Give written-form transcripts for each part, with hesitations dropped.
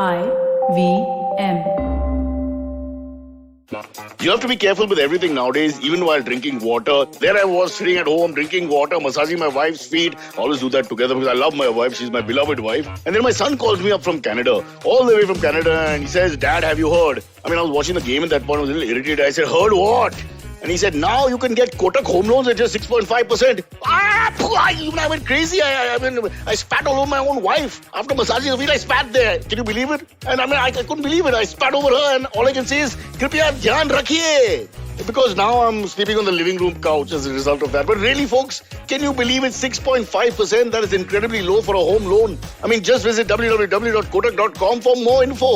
IVM. You have to be careful with everything nowadays, even while drinking water. There I was sitting at home, drinking water, massaging my wife's feet. Always do that together because I love my wife. She's my beloved wife. And then my son calls me up from Canada, all the way from Canada, and he says, "Dad, have you heard?" I mean, I was watching the game at that point. I was a little irritated. I said, "Heard what?" And he said, "Now you can get Kotak home loans at just 6.5%. I went crazy. I spat all over my own wife. After massaging her feet, I spat there. Can you believe it? And I mean, I couldn't believe it. I spat over her, and all I can say is, Kripiya dhyan rakhiye. Because now I'm sleeping on the living room couch as a result of that. But really, folks, can you believe it's 6.5%? That is incredibly low for a home loan. I mean, just visit www.kotak.com for more info.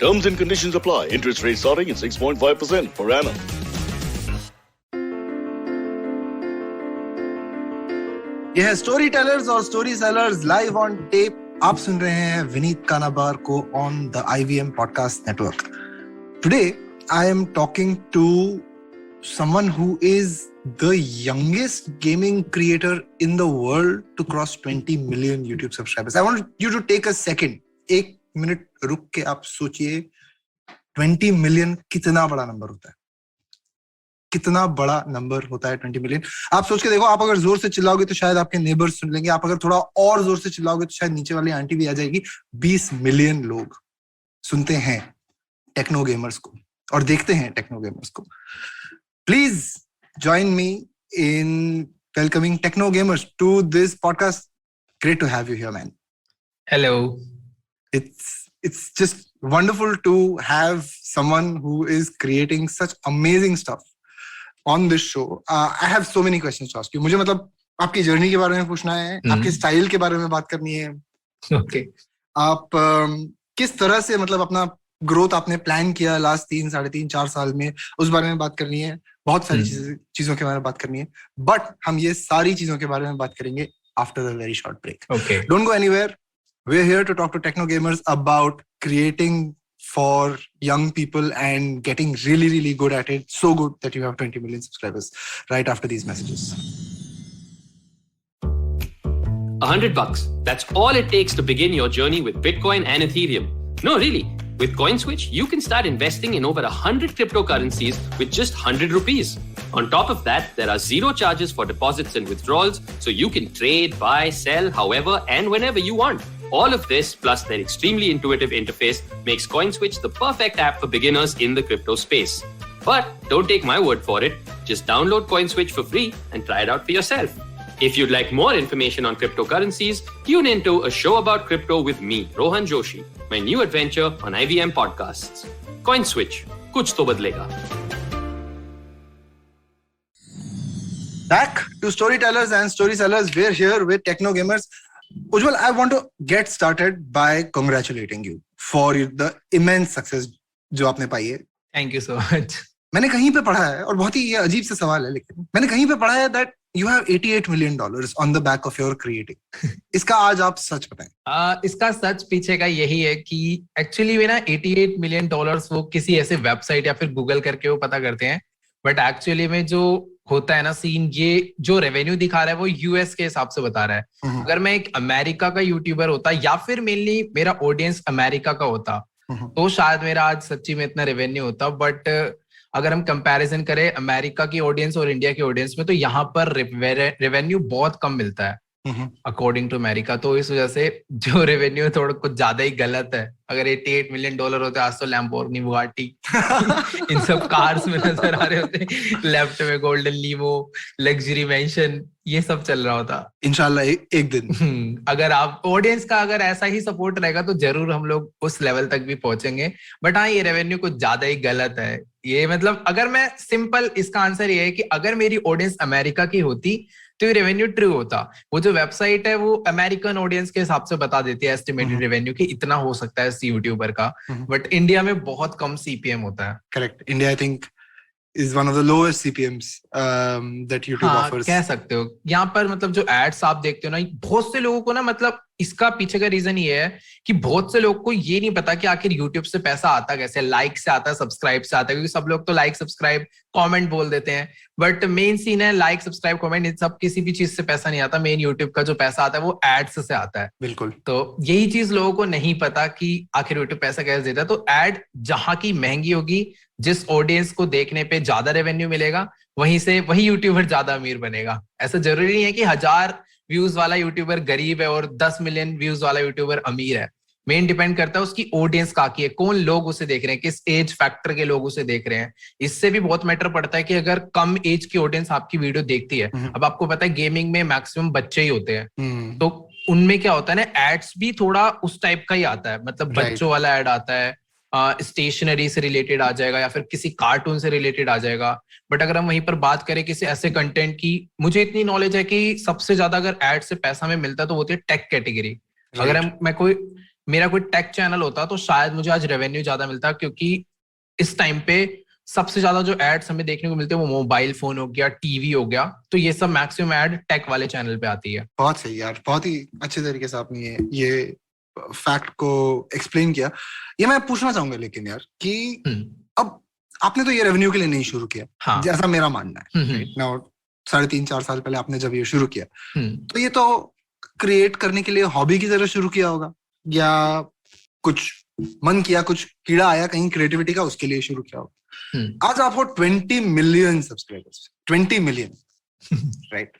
Terms and conditions apply. Interest rate starting at 6.5% per annum. यह है story tellers और story sellers live on tape. आप सुन रहे हैं विनीत कानाबार को on the IVM podcast network. Today I am talking to someone who is the youngest gaming creator in the world to cross 20 million YouTube subscribers. I want you to take a second. 1 minute रुक के आप सोचिए 20 million कितना बड़ा number होता है. कितना बड़ा नंबर होता है 20 मिलियन. आप सोच के देखो, आप अगर जोर से चिल्लाओगे तो शायद आपके नेबर्स सुन लेंगे. आप अगर थोड़ा और जोर से चिल्लाओगे तो शायद नीचे वाली आंटी भी आ जाएगी. 20 मिलियन लोग सुनते हैं टेक्नो गेमर्स को और देखते हैं टेक्नो गेमर्स को. Please join me in welcoming Techno Gamers to this podcast. Great to have you here, man. Hello. It's just wonderful to have someone who is creating such amazing stuff on this show. I have so many questions to ask you. मुझे मतलब आपकी journey के बारे में पूछना है, आपके style के बारे में बात करनी है. Okay. आप किस तरह से मतलब अपना ग्रोथ आपने प्लान किया लास्ट 3, 3.5, 4 साल में, उस बारे में बात करनी है. बहुत सारी चीजों के बारे में बात करनी है, बट हम ये सारी चीजों के बारे में बात करेंगे after a very short break. Okay. Don't go anywhere. We're here to talk to techno gamers about creating for young people and getting really, really good at it. So good that you have 20 million subscribers. Right after these messages. $100. That's all it takes to begin your journey with Bitcoin and Ethereum. No, really. With CoinSwitch, you can start investing in over 100 cryptocurrencies with just 100 rupees. On top of that, there are zero charges for deposits and withdrawals, so you can trade, buy, sell, however and whenever you want. All of this, plus their extremely intuitive interface, makes CoinSwitch the perfect app for beginners in the crypto space. But don't take my word for it. Just download CoinSwitch for free and try it out for yourself. If you'd like more information on cryptocurrencies, tune into A Show About Crypto with me, Rohan Joshi, my new adventure on IVM Podcasts. CoinSwitch, kuch to badlega. Back to storytellers and story sellers. We're here with techno gamers. Ujjwal, I want to get started by congratulating you for the immense success जो आपने पाई है. Thank you so much. मैंने कहीं पे पढ़ा है, और बहुत ही ये अजीब सा सवाल है, लेकिन मैंने कहीं पे पढ़ा है that you have $88 million on the back of your creating. इसका आज आप सच बताएं. इसका सच पीछे का यही है कि एक्चुअली में ना $88 million वो किसी ऐसे वेबसाइट या फिर गूगल करके वो पता करते हैं, बट एक्चुअली में जो होता है ना सीन, ये जो रेवेन्यू दिखा रहा है वो यूएस के हिसाब से बता रहा है. अगर मैं एक अमेरिका का यूट्यूबर होता या फिर मेनली मेरा ऑडियंस अमेरिका का होता तो शायद मेरा आज सच्ची में इतना रेवेन्यू होता. बट अगर हम कंपैरिजन करें अमेरिका की ऑडियंस और इंडिया की ऑडियंस में, तो यहाँ पर रेवेन्यू बहुत कम मिलता है अकॉर्डिंग टू अमेरिका. तो इस वजह से जो रेवेन्यू थोड़ा कुछ ज्यादा ही गलत है. अगर $88 million होते आज तो लैम्बोर्गिनी, बुगाटी इन सब कार्स में नजर आ रहे होते. लेफ्ट में गोल्डन लीमो, लग्जरी मेंशन, ये सब चल रहा होता. इंशाल्लाह एक दिन अगर आप ऑडियंस का अगर ऐसा ही सपोर्ट रहेगा तो जरूर हम लोग उस लेवल तक भी पहुंचेंगे. बट हाँ, ये रेवेन्यू कुछ ज्यादा ही गलत है. ये मतलब अगर मैं सिंपल इसका आंसर ये है कि अगर मेरी ऑडियंस अमेरिका की होती तो ये रेवेन्यू ट्रू होता. वो जो वेबसाइट है वो अमेरिकन ऑडियंस के हिसाब से बता देती है एस्टिमेटेड रेवेन्यू कि इतना हो सकता है यूट्यूबर का. बट इंडिया में बहुत कम CPM होता है. Correct. India I think is one of the lowest CPMs that YouTube offers. कह सकते हो. यहाँ पर मतलब जो एड्स आप देखते हो ना, बहुत से लोगों को ना मतलब इसका पीछे का रीजन ये है कि बहुत से लोग को ये नहीं पता कि आखिर यूट्यूब से पैसा आता कैसे, लाइक से आता है, सब्सक्राइब से आता है, क्योंकि सब लोग तो लाइक सब्सक्राइब कमेंट बोल देते हैं, बट मेन सीन है लाइक सब्सक्राइब कमेंट, इन सब किसी भी चीज से पैसा नहीं आता। मेन यूट्यूब का जो पैसा आता है वो एड्स से आता है। बिल्कुल। तो यही चीज लोगों को नहीं पता कि आखिर यूट्यूब पैसा कैसे देता है। तो एड जहां की महंगी होगी, जिस ऑडियंस को देखने पे ज्यादा रेवेन्यू मिलेगा, वहीं से वही यूट्यूबर ज्यादा अमीर बनेगा। ऐसा जरूरी नहीं है कि 1000 व्यूज वाला यूट्यूबर गरीब है और 10 मिलियन व्यूज वाला यूट्यूबर अमीर है। मेन डिपेंड करता है उसकी ऑडियंस का की है, कौन लोग उसे देख रहे हैं, किस एज फैक्टर के लोग उसे देख रहे हैं। इससे भी बहुत मैटर पड़ता है कि अगर कम एज की ऑडियंस आपकी वीडियो देखती है, अब आपको पता है गेमिंग में मैक्सिमम बच्चे ही होते हैं, तो उनमें क्या होता है ना, एड्स भी थोड़ा उस टाइप का ही आता है, मतलब बच्चों वाला एड आता है, स्टेशनरी से रिलेटेड आ जाएगा या फिर किसी कार्टून से रिलेटेड आ जाएगा। बट अगर हम वहीं पर बात करें किसी ऐसे कंटेंट की, मुझे इतनी नॉलेज है कि सबसे ज्यादा अगर एड से पैसा में मिलता है तो होती है टेक कैटेगरी। अगर मेरा कोई टेक चैनल होता तो शायद मुझे आज रेवेन्यू ज्यादा मिलता, क्योंकि इस टाइम पे सबसे ज्यादा जो एड्स हमें देखने को मिलते हैं वो मोबाइल फोन हो गया, टीवी हो गया, तो ये सब मैक्सिमम एड टेक वाले चैनल पे आती है। बहुत सही यार, बहुत ही अच्छे तरीके से आपने ये फैक्ट को एक्सप्लेन किया। ये मैं पूछना चाहूंगा लेकिन यार कि अब आपने तो ये रेवेन्यू के लिए नहीं शुरू किया, हाँ। जैसा मेरा मानना है ना, 3.5-4 साल पहले आपने जब ये शुरू किया तो ये तो क्रिएट करने के लिए हॉबी की तरह शुरू किया होगा, या कुछ मन किया, कुछ कीड़ा आया कहीं क्रिएटिविटी का, उसके लिए शुरू किया होगा। आज आप हो 20 मिलियन सब्सक्राइबर्स, 20 मिलियन राइट?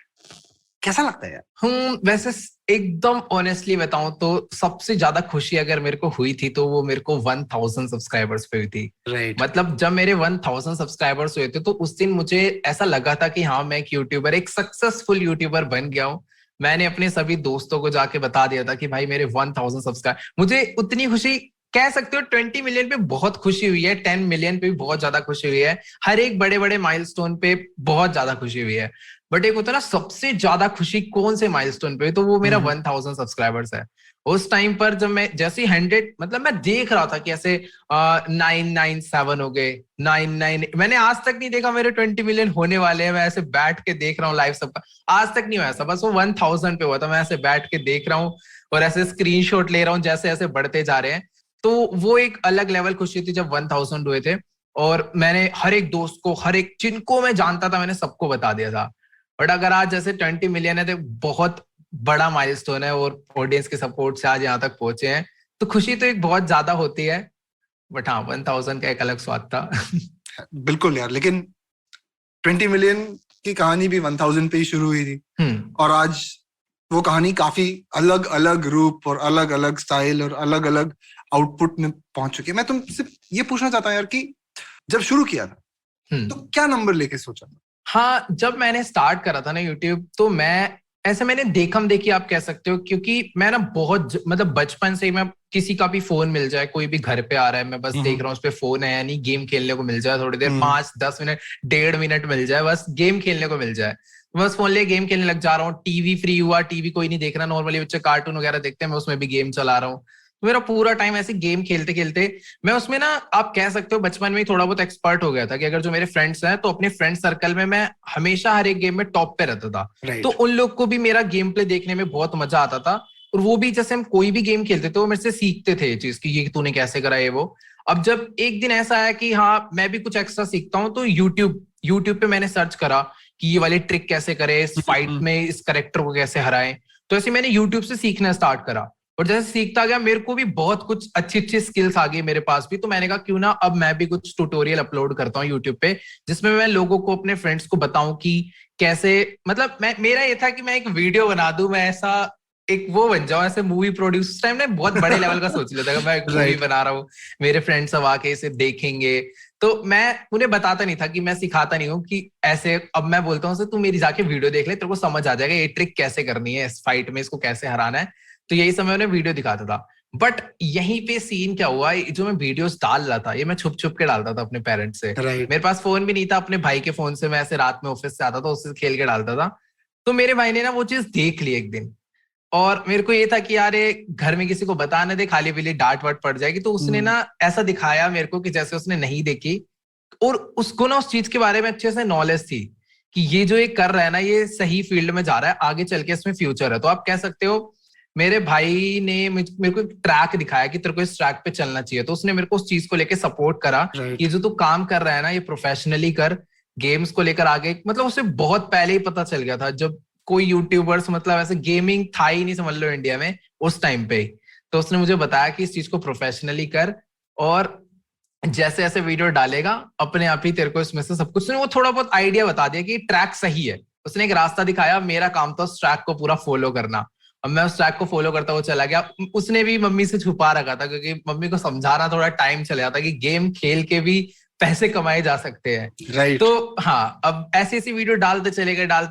कैसा लगता है यार? वैसे एकदम ऑनेस्टली बताऊं तो सबसे ज्यादा खुशी अगर मेरे को हुई थी तो वो मेरे को 1000 सब्सक्राइबर्स पे हुई थी। Right. मतलब जब मेरे 1000 सब्सक्राइबर्स हुए थे तो उस दिन मुझे ऐसा लगा था कि हाँ, मैं एक यूट्यूबर, एक सक्सेसफुल यूट्यूबर बन गया हूँ। मैंने अपने सभी दोस्तों को जाके बता दिया था कि भाई मेरे 1000 सब्सक्राइब। मुझे उतनी खुशी, कह सकते हो 20 मिलियन पे बहुत खुशी हुई है, 10 मिलियन पे भी बहुत ज्यादा खुशी हुई है, हर एक बड़े बड़े माइलस्टोन पे बहुत ज्यादा खुशी हुई है। बट एक होता है ना सबसे ज्यादा खुशी कौन से माइलस्टोन पे, तो वो मेरा 1000 सब्सक्राइबर्स है। उस टाइम पर जब मैं जैसे 100, मतलब मैं देख रहा था कि ऐसे 997 हो गए, 99, मैंने आज तक नहीं देखा मेरे 20 मिलियन होने वाले हैं। मैं ऐसे बैठ के देख रहा हूँ लाइव सबका, आज तक नहीं हुआ ऐसा, बस वो 1000 पे हुआ था। मैं ऐसे बैठ के देख रहा हूँ और ऐसे स्क्रीनशॉट ले रहा हूँ जैसे ऐसे बढ़ते जा रहे हैं। तो वो एक अलग लेवल खुशी थी जब 1000 हुए थे, और मैंने हर एक दोस्त को, हर एक जिनको मैं जानता था, मैंने सबको बता दिया था। बट अगर आज जैसे 20 मिलियन है तो बहुत बड़ा माइलस्टोन है, और ऑडियंस के सपोर्ट से आज यहाँ तक पहुंचे हैं, तो खुशी तो एक बहुत ज्यादा होती है। बट हाँ, 1000 का एक अलग स्वाद था। बिल्कुल यार, लेकिन 20 मिलियन की कहानी भी 1000 पे ही शुरू हुई थी, और आज वो कहानी काफी अलग अलग रूप और अलग अलग स्टाइल और अलग अलग आउटपुट में पहुंच चुकी है। मैं तुमसे ये पूछना चाहता हूँ यार कि जब शुरू किया था तो क्या नंबर लेके सोचा था? हाँ, जब मैंने स्टार्ट करा था ना यूट्यूब, तो मैंने देखम देखी आप कह सकते हो, क्योंकि मैं ना बहुत, मतलब बचपन से ही मैं किसी का भी फोन मिल जाए, कोई भी घर पे आ रहा है, मैं बस देख रहा हूँ उस पे फोन है या नहीं, गेम खेलने को मिल जाए थोड़ी देर, 5-10 मिनट 1.5 मिनट मिल जाए, बस गेम खेलने को मिल जाए, बस फोन ले गेम खेलने लग जा रहा हूँ। टीवी फ्री हुआ, टीवी कोई नहीं देख रहा, नॉर्मली बच्चे कार्टून वगैरह देखते हैं, मैं उसमें भी गेम चला रहा हूँ। मेरा पूरा टाइम ऐसे गेम खेलते खेलते, मैं उसमें ना आप कह सकते हो बचपन में ही थोड़ा बहुत एक्सपर्ट हो गया था, कि अगर जो मेरे फ्रेंड्स हैं तो अपने फ्रेंड सर्कल में मैं हमेशा हर एक गेम में टॉप पे रहता था। तो उन लोग को भी मेरा गेम प्ले देखने में बहुत मजा आता था, और वो भी जैसे हम कोई भी गेम खेलते थे वो मेरे से सीखते थे ये चीज कि ये तूने कैसे करा है वो। अब जब एक दिन ऐसा आया कि हाँ मैं भी कुछ एक्स्ट्रा सीखता हूँ, तो यूट्यूब पे मैंने सर्च करा कि ये वाली ट्रिक कैसे करे, इस फाइट में इस कैरेक्टर को कैसे हराएं। तो ऐसे मैंने यूट्यूब से सीखना स्टार्ट करा, और जैसे सीखता गया मेरे को भी बहुत कुछ अच्छी अच्छी स्किल्स आ गई मेरे पास भी। तो मैंने कहा क्यों ना अब मैं भी कुछ ट्यूटोरियल अपलोड करता हूँ यूट्यूब पे, जिसमें मैं लोगों को, अपने फ्रेंड्स को बताऊं कि कैसे, मतलब मेरा ये था कि मैं एक वीडियो बना दूं, मैं ऐसा एक वो बन जाऊं, ऐसे मूवी प्रोड्यूस। उस टाइम ने बहुत बड़े लेवल का सोच लिया था कि मैं एक मूवी बना रहा हूँ, मेरे फ्रेंड्स सब आके इसे देखेंगे। तो मैं उन्हें बताता नहीं था, कि मैं सिखाता नहीं हूँ कि ऐसे, अब मैं बोलता हूँ तू मेरी जाके वीडियो देख ले, तेरे को समझ आ जाएगा ये ट्रिक कैसे करनी है इस फाइट में, इसको कैसे हराना है। तो यही समय उन्हें वीडियो दिखाता था। बट यहीं पे सीन क्या हुआ, जो मैं वीडियोस डाल रहा था ये मैं छुप छुप के डालता था अपने पेरेंट्स से। मेरे पास फोन भी नहीं था, अपने भाई के फोन से मैं ऐसे रात में ऑफिस से आता था, उससे खेल के डालता था। तो मेरे भाई ने ना वो चीज देख ली एक दिन, और मेरे को ये था कि यार ये घर में किसी को बता ना दे, खाली पीली डांट वाट पड़ जाएगी। तो उसने ना ऐसा दिखाया मेरे को कि जैसे उसने नहीं देखी, और उसको ना उस चीज के बारे में अच्छे से नॉलेज थी कि ये जो ये कर रहा है ना, ये सही फील्ड में जा रहा है, आगे चल के इसमें फ्यूचर है। तो आप कह सकते हो मेरे भाई ने मेरे को एक ट्रैक दिखाया कि तेरे को इस ट्रैक पे चलना चाहिए, तो उसने मेरे को उस चीज को लेके सपोर्ट करा Right. कि जो तू काम कर रहा है ना ये प्रोफेशनली कर, गेम्स को लेकर आगे। मतलब उसे बहुत पहले ही पता चल गया था, जब कोई यूट्यूबर्स मतलब ऐसे गेमिंग था ही नहीं समझ लो इंडिया में उस टाइम पे, तो उसने मुझे बताया कि इस चीज को प्रोफेशनली कर और जैसे ऐसे वीडियो डालेगा अपने आप ही तेरे को इसमें से सब कुछ। उसने वो थोड़ा बहुत आइडिया बता दिया कि ट्रैक सही है, उसने एक रास्ता दिखाया, मेरा काम था उस ट्रैक को पूरा फॉलो करना। अब मैं उस ट्रैक को फॉलो करता हुआ चला गया। उसने भी मम्मी से छुपा रखा था क्योंकि मम्मी को समझाना थोड़ा टाइम चला जाता कि गेम खेल के भी पैसे कमाए जा सकते हैं। Right. तो हाँ, अब ऐसी ऐसी वीडियो डालते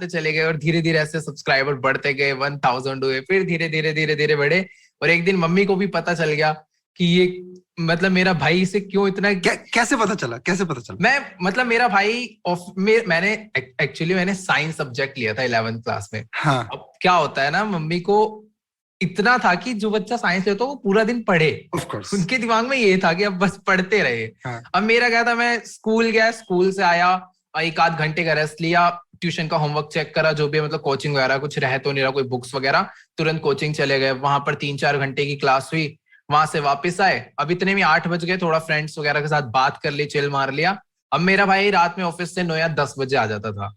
चले गए और धीरे धीरे ऐसे सब्सक्राइबर बढ़ते गए, 1000 हुए, फिर धीरे धीरे बढ़े। और एक दिन मम्मी को भी पता चल गया कि ये मतलब मेरा भाई से क्यों इतना कैसे पता चला? मैं मतलब मेरा भाई मैंने एक्चुअली साइंस सब्जेक्ट लिया था 11th क्लास में। हाँ. अब क्या होता है ना, मम्मी को इतना था कि जो बच्चा साइंस लेता है वो पूरा दिन पढ़े, Of course. उनके दिमाग में ये था कि अब बस पढ़ते रहे। हाँ. अब मेरा क्या था, मैं स्कूल गया, स्कूल से आया, एक आध घंटे का रेस्ट लिया, ट्यूशन का होमवर्क चेक करा, जो भी मतलब कोचिंग वगैरह कुछ रह तो नहीं रहा, कोई बुक्स वगैरह, तुरंत कोचिंग चले गए। वहां पर 3-4 घंटे की क्लास हुई, वहां से वापस आए, अब इतने में 8 बज गए, थोड़ा फ्रेंड्स वगैरह के साथ बात कर ली, चिल मार लिया। अब मेरा भाई रात में ऑफिस से 9 या 10 बजे आ जाता था।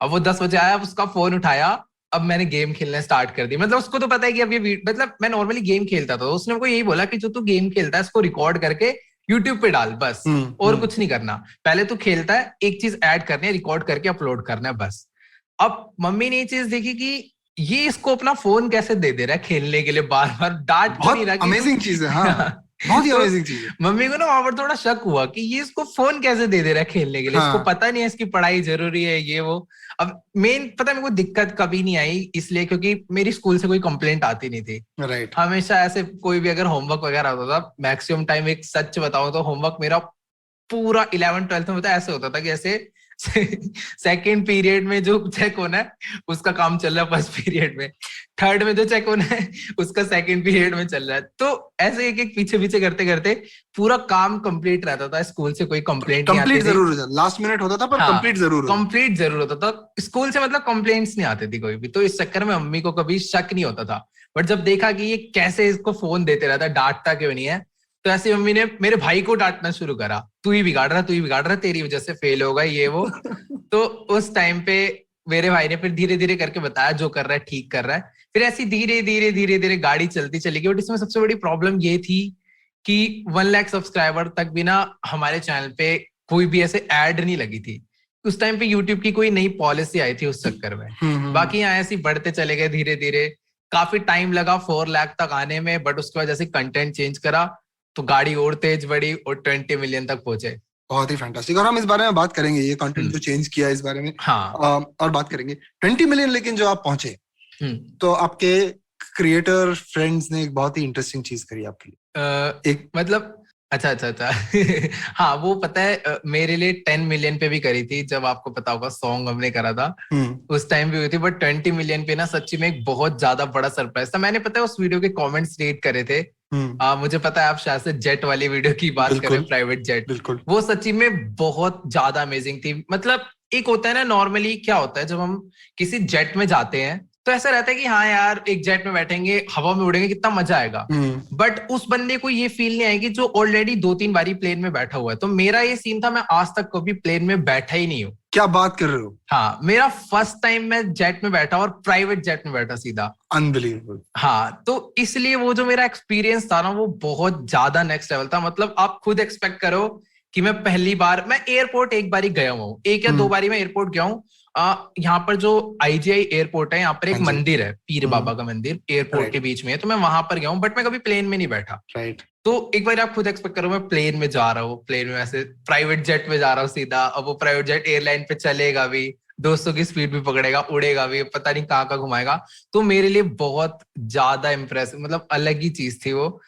अब वो 10 बजे आया, उसका फोन उठाया, अब मैंने गेम खेलना स्टार्ट कर दी। मतलब उसको तो पता है कि अब ये मतलब मैं नॉर्मली गेम खेलता था, तो उसने मेरे को यही बोला कि जो तू गेम खेलता है इसको रिकॉर्ड करके यूट्यूब पे डाल बस, और कुछ नहीं करना, पहले तू खेलता है, एक चीज ऐड करनी है, रिकॉर्ड करके अपलोड करना है बस। अब मम्मी ने ये चीज देखी कि ये इसको अपना फोन कैसे दे दे रहा है खेलने के लिए, बार बार डांट तो नहीं रहा। अमेजिंग चीज है। हाँ. बहुत ही अमेजिंग चीज है। मम्मी को ना वहां पर थोड़ा शक हुआ कि ये इसको फोन कैसे दे रहा है खेलने के लिए, हाँ. इसको पता नहीं है इसकी पढ़ाई जरूरी है ये वो। अब मेन पता है मेरे को दिक्कत कभी नहीं आई, इसलिए क्योंकि मेरी स्कूल से कोई कंप्लेंट आती नहीं थी। Right. हमेशा ऐसे कोई भी अगर होमवर्क वगैरह होता था, मैक्सिमम टाइम एक सच बताऊं तो होमवर्क मेरा पूरा 11th-12th में ऐसे होता था कि ऐसे सेकेंड पीरियड में जो चेक होना है उसका काम चल रहा है फर्स्ट पीरियड में, थर्ड में जो चेक होना है उसका सेकेंड पीरियड में चल रहा है। तो ऐसे एक एक पीछे पीछे करते करते पूरा काम कंप्लीट रहता था। स्कूल से कोई कंप्लेंट नहीं आती थी, जरूर होता, लास्ट मिनट होता था पर कंप्लीट जरूर होता था। स्कूल से मतलब कंप्लेंट्स नहीं आती थी कोई भी, तो इस चक्कर में मम्मी को कभी शक नहीं होता था। बट जब देखा कि ये कैसे इसको फोन देते रहता है, डांटता क्यों नहीं है, तो ऐसे मम्मी ने मेरे भाई को डांटना शुरू करा, तू ही बिगाड़ रहा, तेरी वजह से फेल होगा ये वो। तो उस टाइम पे मेरे भाई ने फिर धीरे धीरे करके बताया जो कर रहा है ठीक कर रहा है। फिर ऐसी धीरे धीरे गाड़ी चलती चली गई। बट इसमें सबसे बड़ी प्रॉब्लम ये थी कि 1 लाख सब्सक्राइबर तक भी ना हमारे चैनल पे कोई भी ऐसे ऐड नहीं लगी थी। उस टाइम पे यूट्यूब की कोई नई पॉलिसी आई थी उस चक्कर में। बाकी यहाँ ऐसे बढ़ते चले गए धीरे धीरे, काफी टाइम लगा 4 लाख तक आने में। बट उसके बाद जैसे कंटेंट चेंज करा तो गाड़ी और तेज बढ़ी और 20 मिलियन तक पहुंचे। बहुत ही फैंटास्टिक। और हम इस बारे में बात करेंगे, ये कंटेंट जो चेंज किया इस बारे में। हाँ. और बात करेंगे 20 मिलियन। लेकिन जो आप पहुंचे तो आपके क्रिएटर फ्रेंड्स ने एक बहुत ही इंटरेस्टिंग चीज करी आपके लिए। एक मतलब अच्छा हाँ, वो पता है मेरे लिए 10 मिलियन पे भी करी थी, जब आपको पता होगा सॉन्ग हमने करा था उस टाइम भी हुई थी। बट 20 मिलियन पे ना सच्ची में एक बहुत ज्यादा बड़ा सरप्राइज था। मैंने पता है उस वीडियो के कमेंट्स रीड करे थे। मुझे पता है आप शायद से जेट वाली वीडियो की बात कर रहे हैं, प्राइवेट जेट। बिल्कुल। वो सच्ची में बहुत ज्यादा अमेजिंग थी। मतलब एक होता है ना, नॉर्मली क्या होता है जब हम किसी जेट में जाते हैं तो ऐसा रहता है कि हाँ यार एक जेट में बैठेंगे, हवा में उड़ेंगे, कितना मजा आएगा। बट उस बंदे को ये फील नहीं आएगी जो ऑलरेडी 2-3 बारी प्लेन में बैठा हुआ है। तो मेरा ये सीन था, मैं आज तक कभी प्लेन में बैठा ही नहीं हूँ। क्या बात कर रहे हो? हाँ, मेरा फर्स्ट टाइम मैं जेट में बैठा और प्राइवेट जेट में बैठा सीधा। अनबिलीवेबल। हाँ, तो इसलिए वो जो मेरा एक्सपीरियंस था ना वो बहुत ज्यादा नेक्स्ट लेवल था। मतलब आप खुद एक्सपेक्ट करो कि मैं पहली बार, मैं एयरपोर्ट एक बार ही गया हूँ, 1 या 2 बारी मैं एयरपोर्ट गया हूँ। यहाँ पर जो IGI एयरपोर्ट है, यहाँ पर एक मंदिर है, पीर बाबा का मंदिर, एयरपोर्ट के बीच में है, तो मैं वहां पर गया हूँ। बट मैं कभी प्लेन में नहीं बैठा। राइट। तो एक बार आप खुद एक्सपेक्ट करो, मैं प्लेन में जा रहा हूँ, प्लेन में ऐसे प्राइवेट जेट में जा रहा हूँ सीधा। अब वो प्राइवेट जेट एयरलाइन पे चलेगा भी, 200 की स्पीड भी पकड़ेगा, उड़ेगा भी, पता नहीं कहाँ घुमाएगा। तो मेरे लिए बहुत ज्यादा इम्प्रेसिव, मतलब अलग ही चीज थी वो।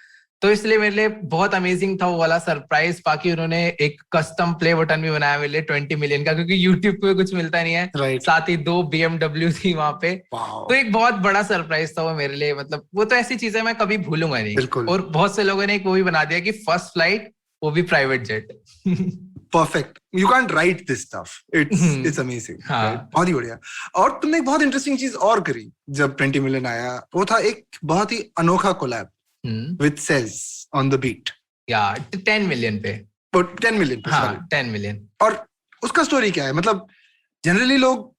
तो इसलिए मेरे लिए बहुत अमेजिंग था वो वाला सरप्राइज। बाकी उन्होंने एक कस्टम प्ले बटन भी बनाया मेरे लिए 20 मिलियन का, क्योंकि यूट्यूब पे कुछ मिलता नहीं है। right. साथ ही 2 BMW थी वहां पे। तो एक बहुत बड़ा सरप्राइज था वो मेरे लिए। मतलब वो तो ऐसी चीज है मैं कभी भूलूंगा नहीं। और बहुत से लोगों ने एक वो भी बना दिया कि फर्स्ट फ्लाइट वो भी private jet. perfect. You can't write this stuff. It's amazing. हाँ. Right? बहुत ही बढ़िया. और तुमने एक बहुत इंटरेस्टिंग चीज और करी जब 20 मिलियन आया. वो था एक बहुत ही अनोखा collab with Sez on the beat. या 10 मिलियन पे. 10 मिलियन पे. हाँ, 10 मिलियन. और उसका स्टोरी क्या है? मतलब जनरली लोग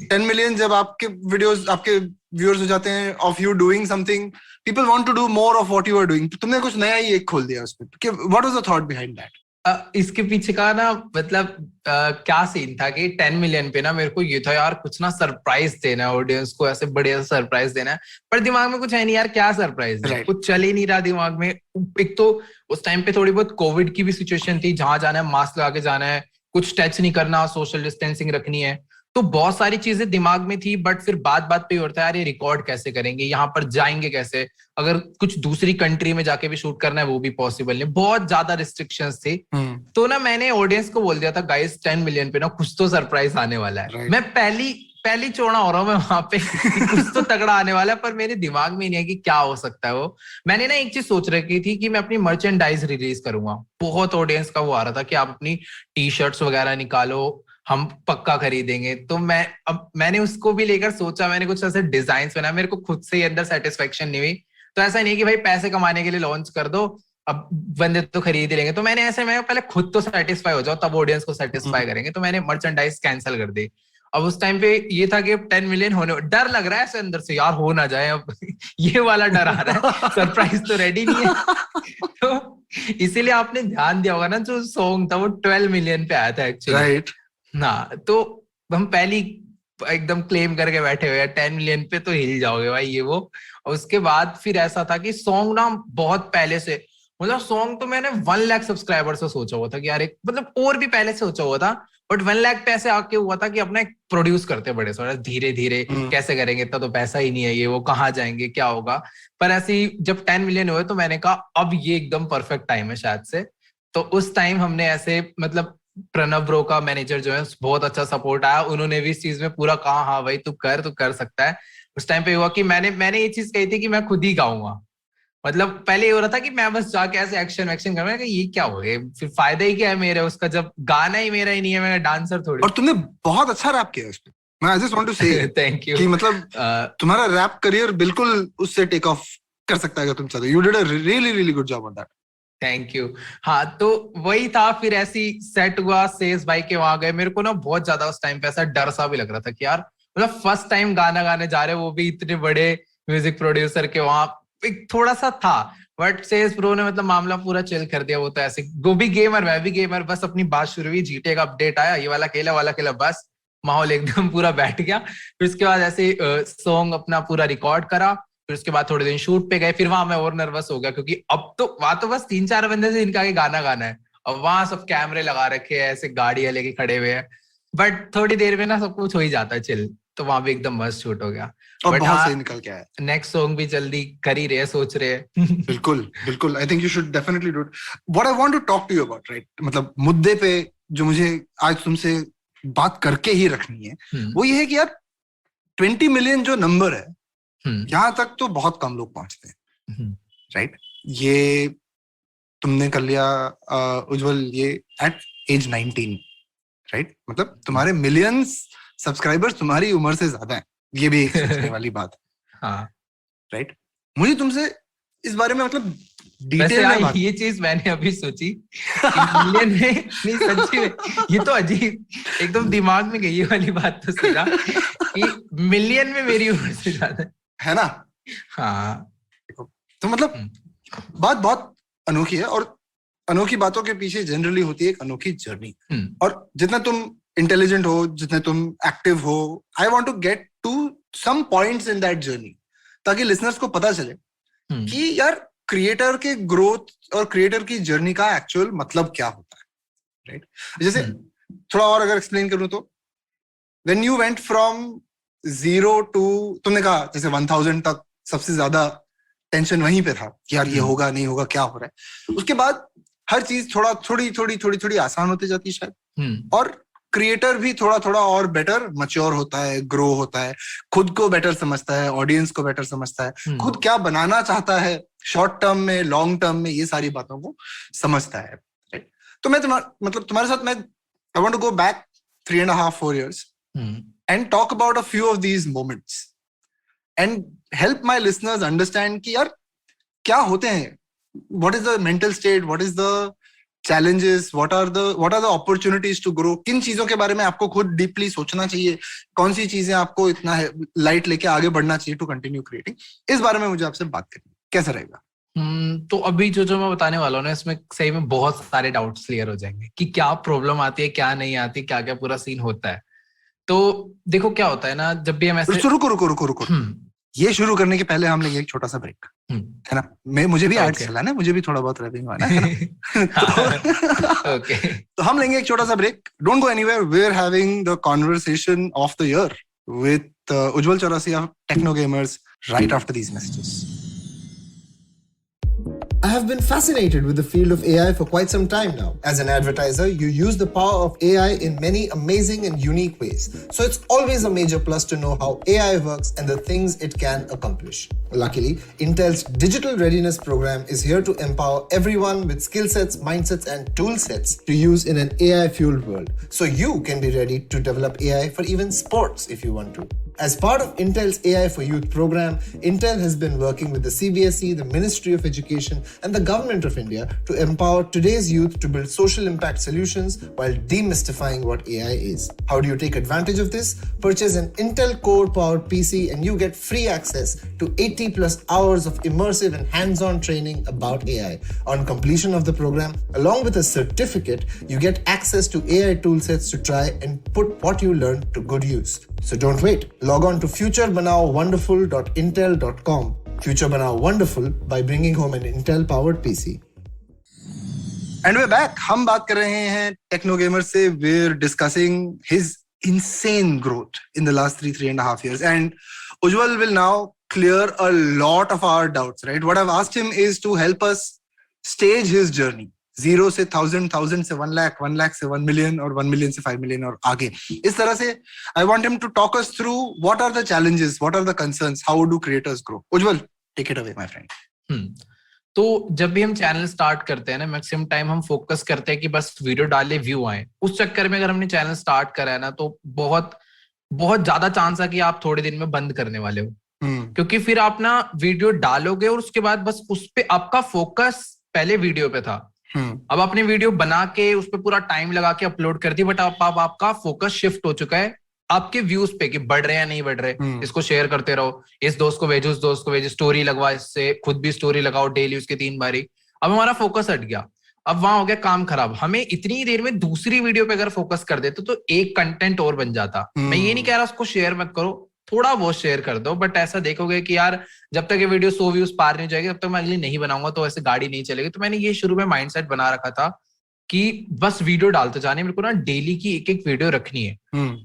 10 मिलियन जब आपके वीडियोस आपके व्यूअर्स हो जाते हैं of you doing something, people want to do more of what you are doing. तुमने कुछ नया ही एक खोल दिया उसमें. What was the thought behind that? इसके पीछे का ना मतलब क्या सीन था कि 10 मिलियन पे ना मेरे को ये था यार कुछ ना सरप्राइज देना है ऑडियंस को, ऐसे बढ़िया सरप्राइज देना है. पर दिमाग में कुछ है नहीं यार, क्या सरप्राइज है, कुछ चल ही नहीं रहा दिमाग में. एक तो उस टाइम पे थोड़ी बहुत कोविड की भी सिचुएशन थी, जहां जाना है मास्क लगा के जाना है, कुछ टच नहीं करना, सोशल डिस्टेंसिंग रखनी है. तो बहुत सारी चीजें दिमाग में थी. बट फिर बात पे होता है यार ये रिकॉर्ड कैसे करेंगे, यहाँ पर जाएंगे कैसे, अगर कुछ दूसरी कंट्री में जाके भी शूट करना है वो भी पॉसिबल नहीं, बहुत ज्यादा रिस्ट्रिक्शंस थी. तो ना मैंने ऑडियंस को बोल दिया था गाइस 10 मिलियन पे ना कुछ तो सरप्राइज आने वाला है. मैं पहली चोड़ा हो रहा हूँ मैं वहां पे कुछ तो तगड़ा आने वाला है, पर मेरे दिमाग में नहीं है कि क्या हो सकता है वो. मैंने ना एक चीज सोच रखी थी कि मैं अपनी मर्चेंडाइज रिलीज करूंगा. बहुत ऑडियंस का वो आ रहा था कि आप अपनी टी शर्ट्स वगैरह निकालो, हम पक्का खरीदेंगे. तो मैंने उसको भी लेकर सोचा, मैंने कुछ ऐसे डिजाइन बनाया. मेरे को खुद से ही अंदर सेटिस्फेक्शन नहीं हुई. तो ऐसा नहीं कि भाई पैसे कमाने के लिए लॉन्च कर दो, अब बंदे तो खरीद ही लेंगे. तो मैं पहले खुद तो सेटिस्फाई हो जाओ तब ऑडियंस को सेटिस्फाई करेंगे. तो मैंने मर्चेंडाइज कैंसिल कर दी. अब उस टाइम पे ये था कि 10 मिलियन होने, डर लग रहा है ऐसे अंदर से यार हो ना जाए, अब ये वाला डर आ रहा है, सरप्राइज तो रेडी नहीं है. तो इसीलिए आपने ध्यान दिया होगा ना, जो सॉन्ग था वो 12 मिलियन पे आया था एक्चुअली. राइट ना, तो हम पहली एकदम क्लेम करके बैठे हुए हैं 10 मिलियन पे तो हिल जाओगे भाई ये वो. और उसके बाद फिर ऐसा था कि सॉन्ग ना बहुत पहले से, मतलब सॉन्ग तो मैंने 1 लाख सब्सक्राइबर से सोचा हुआ था कि यार एक, मतलब और भी पहले से सोचा हुआ था, बट 1 लाख पे ऐसे आके हुआ था कि अपना एक प्रोड्यूस करते बड़े थोड़ा धीरे धीरे, कैसे करेंगे, इतना तो पैसा ही नहीं है, ये वो कहाँ जाएंगे, क्या होगा. पर ऐसे जब 10 मिलियन हुए तो मैंने कहा अब ये एकदम परफेक्ट टाइम है शायद से. तो उस टाइम हमने ऐसे, मतलब प्रणव ब्रो का मैनेजर जो है बहुत अच्छा सपोर्ट आया, उन्होंने भी इस चीज में पूरा कहा हाँ भाई तू कर सकता है. उस टाइम पे हुआ कि मैंने ये चीज कही थी कि मैं खुद ही गाऊंगा. मतलब पहले ये हो रहा था कि मैं बस जाके ऐसे एक्शन करना, ये क्या हो गया, फिर फायदा ही क्या है मेरे उसका, जब गाना ही मेरा ही नहीं है, मैं डांसर थोड़ी. और तुमने बहुत अच्छा रैप किया उसपे. मैं जस्ट वांट टू से थैंक यू कि मतलब तुम्हारा रैप करियर बिल्कुल उससे टेक ऑफ कर सकता है अगर तुम चाहते. You did a really really good job on that. Thank you. हाँ, तो वही था. फिर ऐसी सेट हुआ, सेज भाई के वहां गए. मेरे को ना बहुत ज्यादा उस टाइम पे ऐसा डर सा भी लग रहा था कि यार मतलब फर्स्ट टाइम गाना गाने जा रहे, वो भी इतने बड़े म्यूजिक प्रोड्यूसर के वहां. एक थोड़ा सा था, बट सेज प्रो ने मतलब मामला पूरा चिल कर दिया. वो तो ऐसे, वो भी गेमर मैं भी गेमर, बस अपनी बात शुरू हुई, जीटे का अपडेट आया, ये वाला खेला, बस माहौल एकदम पूरा बैठ गया. फिर उसके बाद ऐसे सॉन्ग अपना पूरा रिकॉर्ड करा. फिर उसके बाद थोड़े दिन शूट पे गए. फिर वहां मैं और नर्वस हो गया क्योंकि अब तो वहां तो बस 3-4 बंदे से इनका आगे गाना गाना है. अब वहां सब कैमरे लगा रखे हैं, ऐसे गाड़ियां लेके खड़े हुए हैं. बट थोड़ी देर में ना सब कुछ हो ही जाता है चिल. तो वहां भी एकदम मस्त शूट हो गया. और बहुत सही निकल के आया. नेक्स्ट सॉन्ग भी जल्दी कर ही रहे, सोच रहे हैं. बिल्कुल I think you should definitely do it. What I want to talk to you about, right, मतलब मुद्दे पे जो मुझे आज तुमसे बात करके ही रखनी है, वो ये है कि यार 20 मिलियन जो नंबर है, यहाँ तक तो बहुत कम लोग पहुंचते हैं, राइट. ये तुमने कर लिया उज्जवल, ये एट एज 19, राइट. मतलब तुम्हारे मिलियंस सब्सक्राइबर्स तुम्हारी उम्र से ज्यादा है. ये भी एक सोचने वाली बात है. हाँ, राइट. मुझे तुमसे इस बारे में मतलब डिटेल में बात, ये चीज मैंने अभी सोची मिलियन में नहीं, सच्ची में ये तो अजीब एकदम दिमाग में गई ये वाली बात. तो सीधा कि मिलियन में मेरी उम्र से ज्यादा है ना. हाँ, तो मतलब बात बहुत अनोखी है, और अनोखी बातों के पीछे जनरली होती है एक अनोखी जर्नी. और जितना तुम इंटेलिजेंट हो, जितने तुम एक्टिव हो, I want to get to some points in that journey, ताकि लिसनर्स को पता चले कि यार क्रिएटर के ग्रोथ और क्रिएटर की जर्नी का एक्चुअल मतलब क्या होता है, राइट. जैसे थोड़ा और अगर एक्सप्लेन करूं तो, when you went from 0 to, तुमने कहा जैसे 1000 तक सबसे ज्यादा टेंशन वहीं पे था कि यार ये होगा नहीं होगा, क्या हो रहा है. उसके बाद हर चीज थोड़ी आसान होती जाती है शायद, और क्रिएटर भी थोड़ा और बेटर मैच्योर होता है, ग्रो होता है, खुद को बेटर समझता है, ऑडियंस को बेटर समझता है, खुद क्या बनाना चाहता है शॉर्ट टर्म में, लॉन्ग टर्म में, ये सारी बातों को समझता है. तो मैं तुम्हारे साथ मैं I want to go back 3.5-4 years and talk about a few of these moments and help my listeners understand कि यार क्या होते हैं, what is the mental state, what is the challenges, what are the opportunities to grow, किन चीजों के बारे में आपको खुद डीपली सोचना चाहिए, कौन सी चीजें आपको इतना लाइट लेके आगे बढ़ना चाहिए टू कंटिन्यू क्रिएटिंग, इस बारे में मुझे आपसे बात करनी है. कैसा रहेगा? तो अभी जो मैं बताने वाला हूँ ना, इसमें सही में बहुत सारे डाउट्स क्लियर हो जाएंगे कि क्या प्रॉब्लम आती है, क्या नहीं आती, क्या क्या पूरा सीन होता है. तो देखो क्या होता है ना, जब भी हम ऐसे रुको. ये शुरू करने के पहले हम लेंगे एक छोटा सा ब्रेक, है ना. मुझे भी एड्स चलाना है, मुझे भी थोड़ा बहुत रेवेन्यू आना है. ओके, तो हम लेंगे एक छोटा सा break. Don't go anywhere. We are having the conversation of the year with Ujjwal Chaurasia, Techno Gamers, right after these messages. I have been fascinated with the field of AI for quite some time now. As an advertiser, you use the power of AI in many amazing and unique ways. So it's always a major plus to know how AI works and the things it can accomplish. Luckily, Intel's Digital Readiness Program is here to empower everyone with skill sets, mindsets, and tool sets to use in an AI-fueled world. So you can be ready to develop AI for even sports if you want to. As part of Intel's AI for Youth program, Intel has been working with the CBSE, the Ministry of Education, and the Government of India to empower today's youth to build social impact solutions while demystifying what AI is. How do you take advantage of this? Purchase an Intel Core-powered PC and you get free access to 80+ hours of immersive and hands-on training about AI. On completion of the program, along with a certificate, you get access to AI toolsets to try and put what you learned to good use. So don't wait. Log on to futurebanaowonderful.intel.com. Future Banao Wonderful by bringing home an Intel-powered PC. And we're back. हम बात कर रहे हैं techno gamer से. We're discussing his insane growth in the last 3.5 years. And Ujjwal will now clear a lot of our doubts, right? What I've asked him is to help us stage his journey. 0 से 1000 से 1 lakh, 1 lakh से 1 million और 1 million से 5 million और आगे. इस तरह से I want him to talk us through what are the challenges, what are the concerns, how do creators grow. Ujjwal, take it away, my friend. तो जब भी हम चैनल स्टार्ट करते हैं ना, मैक्सिमम टाइम हम फोकस करते हैं कि बस वीडियो डाले, व्यू आए. उस चक्कर में अगर हमने चैनल स्टार्ट करा है ना, तो बहुत बहुत ज्यादा चांस है कि आप थोड़े दिन में बंद करने वाले हो. क्योंकि फिर आप ना वीडियो डालोगे और उसके बाद बस उस पे आपका फोकस पहले वीडियो पे था. अब आपने वीडियो बना के उस पर पूरा टाइम लगा के अपलोड कर दी, बट अब आपका फोकस शिफ्ट हो चुका है आपके व्यूज पे कि बढ़ रहे हैं नहीं बढ़ रहे. इसको शेयर करते रहो, इस दोस्त को भेजो, उस दोस्त को भेजो, स्टोरी लगवा, इससे खुद भी स्टोरी लगाओ डेली उसके 3 बारी. अब हमारा फोकस हट गया. अब वहां हो गया काम खराब. हमें इतनी देर में दूसरी वीडियो पे अगर फोकस कर देते तो एक कंटेंट और बन जाता. मैं ये नहीं कह रहा उसको शेयर मत करो, थोड़ा बहुत शेयर कर दो, बट ऐसा देखोगे कि यार जब तक ये वीडियो 100 व्यूज पार नहीं जाएगी तब तक मैं अगली नहीं बनाऊंगा, तो ऐसे गाड़ी नहीं चलेगी. तो मैंने ये शुरू में माइंडसेट बना रखा था कि बस वीडियो डालते जाने, मेरे को ना डेली की एक वीडियो रखनी है.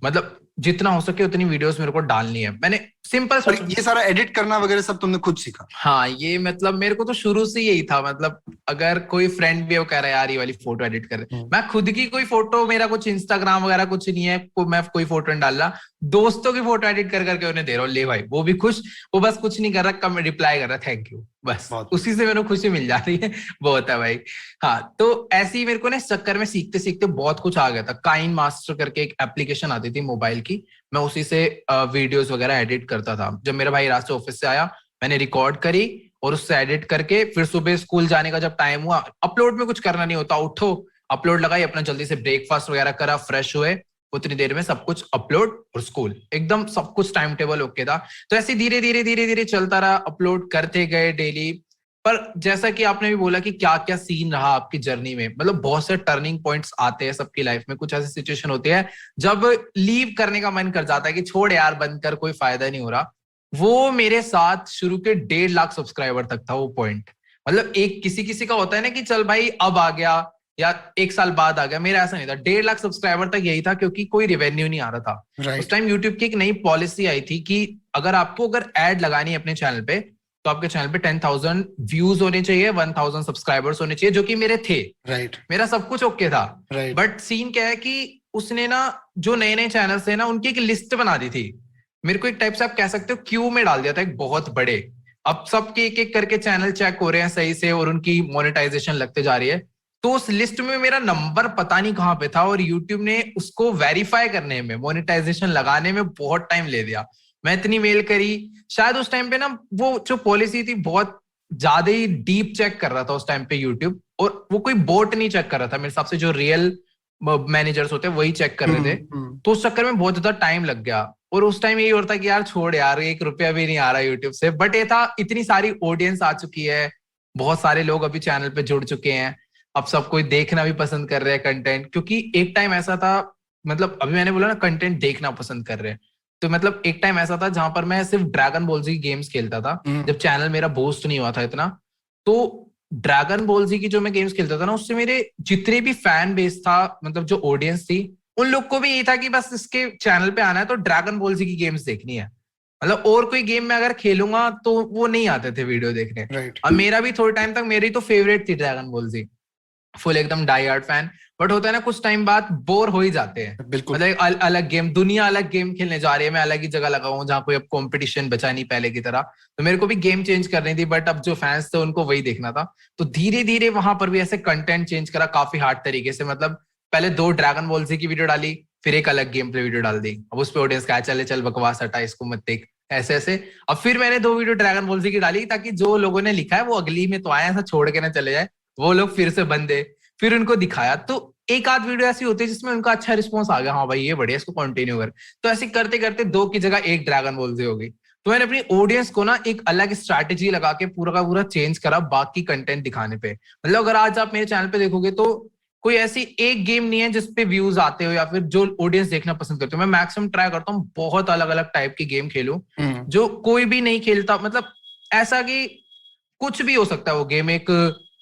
मतलब जितना हो सके उतनी वीडियोस मेरे को डालनी है. मैंने सिंपल ये सारा एडिट करना वगैरह सब तुमने खुद सीखा? हाँ, ये मतलब मेरे को तो शुरू से यही था. मतलब अगर कोई फ्रेंड भी वो कह रहा है यार ये वाली फोटो एडिट कर, मैं खुद की कोई फोटो, मेरा कुछ इंस्टाग्राम वगैरह कुछ नहीं है, मैं कोई फोटो नहीं डाल रहा, दोस्तों की फोटो एडिट कर करके उन्हें दे रहा हूँ. ले भाई, वो भी खुश, वो बस कुछ नहीं कर रहा, कम रिप्लाई कर रहा थैंक यू, बस उसी से मेरे को खुशी मिल जा रही है. बहुत है भाई. हाँ, तो ऐसे ही मेरे को ना इस चक्कर में सीखते सीखते बहुत कुछ आ गया था. काइन मास्टर करके एक एप्लीकेशन आती थी मोबाइल की, मैं उसी से वीडियोस वगैरह एडिट करता था. जब मेरा भाई रात से ऑफिस से आया, मैंने रिकॉर्ड करी और उससे एडिट करके फिर सुबह स्कूल जाने का जब टाइम हुआ, अपलोड में कुछ करना नहीं होता, उठो अपलोड लगाई, अपना जल्दी से ब्रेकफास्ट वगैरह करा, फ्रेश हुए, उतनी देर में सब कुछ अपलोड और स्कूल, एकदम सब कुछ टाइम टेबल ओके था. तो ऐसे धीरे धीरे धीरे धीरे चलता रहा, अपलोड करते गए डेली. पर जैसा कि आपने भी बोला कि क्या क्या सीन रहा आपकी जर्नी में, मतलब बहुत से टर्निंग पॉइंट्स आते हैं सबकी लाइफ में. कुछ ऐसी सिचुएशन होती है जब लीव करने का मन कर जाता है कि छोड़ यार बंद कर, कोई फायदा नहीं हो रहा. वो मेरे साथ शुरू के 1.5 लाख सब्सक्राइबर तक था वो पॉइंट. मतलब एक किसी का होता है ना कि चल भाई अब आ गया या 1 साल बाद आ गया, मेरा ऐसा नहीं था. 1.5 लाख सब्सक्राइबर तक यही था, क्योंकि कोई रेवेन्यू नहीं आ रहा था. उस टाइम यूट्यूब की एक नई पॉलिसी आई थी कि अगर एड लगानी है अपने चैनल पे, तो आपके चैनल पे 10,000 व्यूज होने चाहिए, 1,000 सब्सक्राइबर्स होने चाहिए, जो कि मेरे थे. मेरा सब कुछ ओके था. बट सीन क्या है कि उसने ना जो नए नए चैनल थे ना, उनकी एक लिस्ट बना दी थी. मेरे को एक टाइप से आप कह सकते हो क्यू में डाल दिया था, एक बहुत बड़े. अब सबके एक एक करके चैनल चेक हो रहे हैं सही से और उनकी मोनेटाइजेशन लगते जा रही है. तो उस लिस्ट में मेरा नंबर पता नहीं कहाँ पे था और यूट्यूब ने उसको वेरीफाई करने में, मोनेटाइजेशन लगाने में बहुत टाइम ले दिया। मैं इतनी मेल करी, शायद उस टाइम पे ना वो जो पॉलिसी थी बहुत ज्यादा ही डीप चेक कर रहा था उस टाइम पे यूट्यूब, और वो कोई बोट नहीं चेक कर रहा था मेरे हिसाब से, जो रियल मैनेजर्स होते हैं वही चेक कर रहे थे। तो उस चक्कर में बहुत ज्यादा टाइम लग गया और उस टाइम यही होता कि यार छोड़ यार, 1 रुपया भी नहीं आ रहा यूट्यूब से। बट ये था, इतनी सारी ऑडियंस आ चुकी है, बहुत सारे लोग अभी चैनल पे जुड़ चुके हैं, अब सब कोई देखना भी पसंद कर रहे हैं कंटेंट। क्योंकि एक टाइम ऐसा था, मतलब अभी मैंने बोला ना कंटेंट देखना पसंद कर रहे हैं, तो मतलब एक टाइम ऐसा था जहां पर मैं सिर्फ ड्रैगन बॉल जी गेम्स खेलता था, जब चैनल मेरा बूस्ट नहीं हुआ था इतना। तो ड्रैगन बॉल जी की जो मैं गेम्स खेलता था ना, उससे मेरे जितने भी फैन बेस था, मतलब जो ऑडियंस थी, उन लोग को भी यही था कि बस इसके चैनल पे आना है तो ड्रैगन बॉल जी की गेम्स देखनी है। मतलब और कोई गेम में अगर खेलूंगा तो वो नहीं आते थे वीडियो देखने। और मेरा भी थोड़े टाइम तक मेरी तो फेवरेट थी ड्रैगन बॉल जी, फुल एकदम डाई हार्ड फैन। बट होता है ना कुछ टाइम बाद बोर हो ही जाते हैं, मतलब अलग गेम, दुनिया अलग गेम खेलने जा रही है, मैं अलग ही जगह लगा हूँ जहाँ कोई अब कंपटीशन बचा नहीं पहले की तरह। तो मेरे को भी गेम चेंज करनी थी, बट अब जो फैंस थे उनको वही देखना था। तो धीरे धीरे वहां पर भी ऐसे कंटेंट चेंज करा काफी हार्ड तरीके से। मतलब पहले 2 ड्रैगन बॉल जी की वीडियो डाली, फिर एक अलग गेम प्ले वीडियो डाल दी। अब उस पर ऑडियंस कहा चल बकवास हटा, इसको मत देख, ऐसे ऐसे। अब फिर मैंने 2 वीडियो ड्रैगन बॉल जी की डाली ताकि जो लोगों ने लिखा है वो अगली में तो आए, ऐसा छोड़ के ना चले जाए, वो लोग फिर से बंदे। फिर उनको दिखाया तो एक आध वीडियो ऐसी होती है जिसमें उनका अच्छा रिस्पॉन्स आ गया, हाँ भाई ये बढ़िया, इसको कंटिन्यू कर। तो ऐसे करते करते 2 की जगह 1 ड्रैगन बॉल जी हो गई। तो मैंने अपनी ऑडियंस को ना एक अलग स्ट्रैटेजी लगा के पूरा का पूरा चेंज करा बाकी कंटेंट दिखाने पे। मतलब अगर आज आप मेरे चैनल पे देखोगे तो कोई ऐसी एक गेम नहीं है जिसपे व्यूज आते हो या फिर जो ऑडियंस देखना पसंद करते हो। मैं मैक्सिमम ट्राई करता हूँ बहुत अलग अलग टाइप की गेम खेलूं जो कोई भी नहीं खेलता। मतलब ऐसा कि कुछ भी हो सकता है वो गेम, एक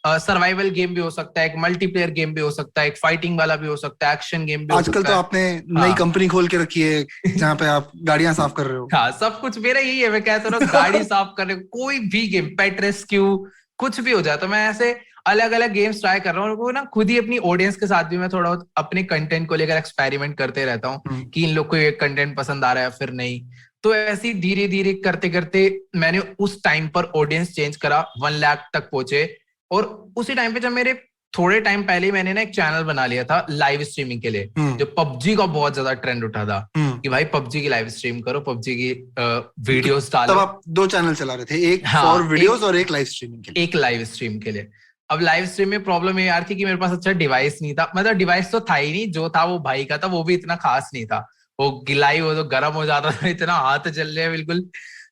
सर्वाइवल गेम भी हो सकता है, एक मल्टीप्लेयर गेम भी हो सकता है, एक फाइटिंग वाला भी हो सकता है, एक्शन गेम भी हो सकता है। आजकल तो आपने नई कंपनी खोल के रखी है जहाँ पे आप गाड़ियां साफ कर रहे हो। हाँ, सब कुछ मेरा यही है, मैं कहता हूँ गाड़ी साफ करने, कोई भी गेम, पेट रेस्क्यू, कुछ भी हो जाए। तो मैं ऐसे अलग अलग गेम्स ट्राई कर रहा हूँ, वो ना खुद ही अपनी ऑडियंस के साथ भी मैं थोड़ा अपने कंटेंट को लेकर एक्सपेरिमेंट करते रहता हूँ कि इन लोग को ये कंटेंट पसंद आ रहा है फिर नहीं। तो ऐसे धीरे धीरे करते करते मैंने उस टाइम पर ऑडियंस चेंज करा, 1 लाख तक पहुंचे। और उसी टाइम पे जब मेरे थोड़े टाइम पहले मैंने ना एक चैनल बना लिया था लाइव स्ट्रीमिंग के लिए, जो पबजी का बहुत ज्यादा ट्रेंड उठा था कि भाई पबजी की लाइव स्ट्रीम करो, पबजी की वीडियोस डालो। तब आप 2 चैनल चला रहे थे, एक फॉर वीडियोस और एक लाइव स्ट्रीमिंग के लिए। एक लाइव स्ट्रीम के लिए। अब लाइव स्ट्रीम में प्रॉब्लम ये यार थी कि मेरे पास अच्छा डिवाइस नहीं था। मतलब डिवाइस तो था ही नहीं, जो था वो भाई का था, वो भी इतना खास नहीं था। वो गिलाई वो तो गर्म हो जाता था, इतना हाथ जल रहे बिल्कुल।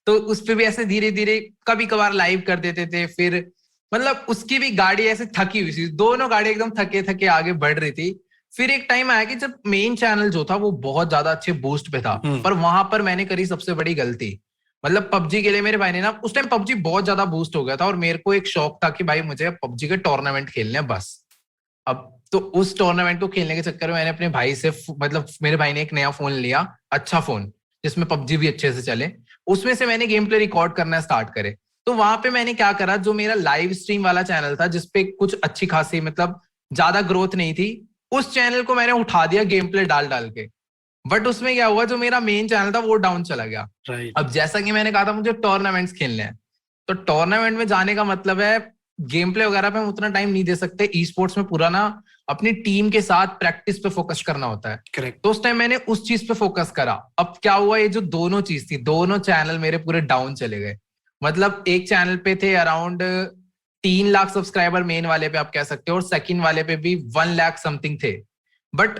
तो उस पर भी ऐसे धीरे धीरे कभी कभार लाइव कर देते थे। फिर मतलब उसकी भी गाड़ी ऐसे थकी हुई थी, दोनों गाड़ी एकदम थके थके आगे बढ़ रही थी। फिर एक टाइम आया कि जब मेन चैनल जो था वो बहुत ज्यादा अच्छे बूस्ट पे था, पर वहां पर मैंने करी सबसे बड़ी गलती। मतलब पबजी के लिए मेरे भाई ने ना, उस टाइम पबजी बहुत ज्यादा बूस्ट हो गया था और मेरे को एक शौक था कि भाई मुझे पबजी के टूर्नामेंट खेलने हैं बस। अब तो उस टूर्नामेंट को खेलने के चक्कर में मैंने अपने भाई से, मतलब मेरे भाई ने एक नया फोन लिया, अच्छा फोन जिसमें पबजी भी अच्छे से चले, उसमें से मैंने गेम प्ले रिकॉर्ड करना स्टार्ट करे। तो वहां पे मैंने क्या करा, जो मेरा लाइव स्ट्रीम वाला चैनल था जिसपे कुछ अच्छी खासी मतलब ज्यादा ग्रोथ नहीं थी, उस चैनल को मैंने उठा दिया गेम प्ले डाल डाल के। बट उसमें क्या हुआ, जो मेरा मेन चैनल था वो डाउन चला गया। अब जैसा कि मैंने कहा था मुझे टूर्नामेंट्स खेलने हैं, तो टूर्नामेंट में जाने का मतलब है गेम प्ले वगैरह पे हम उतना टाइम नहीं दे सकते। ई स्पोर्ट्स में पूरा ना अपनी टीम के साथ प्रैक्टिस पे फोकस करना होता है। करेक्ट। तो उस टाइम मैंने उस चीज पे फोकस करा। अब क्या हुआ, ये जो दोनों चीज थी, दोनों चैनल मेरे पूरे डाउन चले गए। मतलब एक चैनल पे थे अराउंड 3 लाख सब्सक्राइबर मेन वाले पे आप कह सकते हो, और सेकंड वाले पे भी 1 लाख समथिंग थे। बट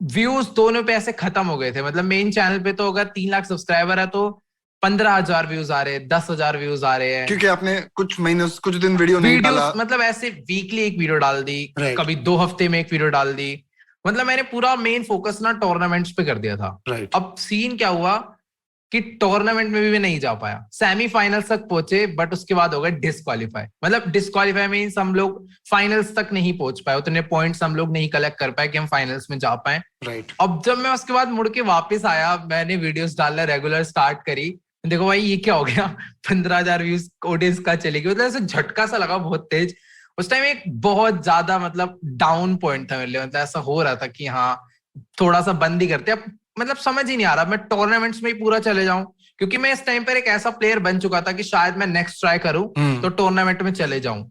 व्यूज दोनों पे ऐसे खत्म हो गए थे। मतलब मेन चैनल पे तो अगर 3 लाख सब्सक्राइबर है तो 15,000 व्यूज आ रहे हैं, 10,000 व्यूज आ रहे हैं, क्योंकि आपने कुछ महीने कुछ दिन वीडियो नहीं डाला। मतलब ऐसे वीकली एक वीडियो डाल दी, कभी 2 हफ्ते में एक वीडियो डाल दी। मतलब मैंने पूरा मेन फोकस ना टूर्नामेंट्स पे कर दिया था। अब सीन क्या हुआ कि टूर्नामेंट में भी नहीं जा पाया, सेमीफाइनल्स तक पहुंचे बट उसके बाद हो गए डिस्क्वालीफाई। मतलब डिस्क्वालीफाई मींस हम लोग फाइनल्स तक नहीं पहुंच पाए, उतने पॉइंट्स हम लोग नहीं कलेक्ट कर पाए कि हम फाइनल्स में जा पाए। अब जब मैं उसके बाद मुड़ के वापस आया, मैंने वीडियोस डालना रेगुलर स्टार्ट करी, देखो भाई ये क्या हो गया, 15,000 व्यूज ऑडियंस का चले गए। मतलब ऐसे झटका सा लगा बहुत तेज। उस टाइम एक बहुत ज्यादा मतलब डाउन पॉइंट था मेरे लिए। मतलब ऐसा हो रहा था कि हाँ थोड़ा सा बंद ही करते। अब मतलब समझ ही नहीं आ रहा, मैं टूर्नामेंट्स में ही पूरा चले जाऊं क्योंकि मैं इस टाइम पर एक ऐसा प्लेयर बन चुका था कि शायद मैं नेक्स्ट ट्राई करूं तो टूर्नामेंट में चले जाऊं,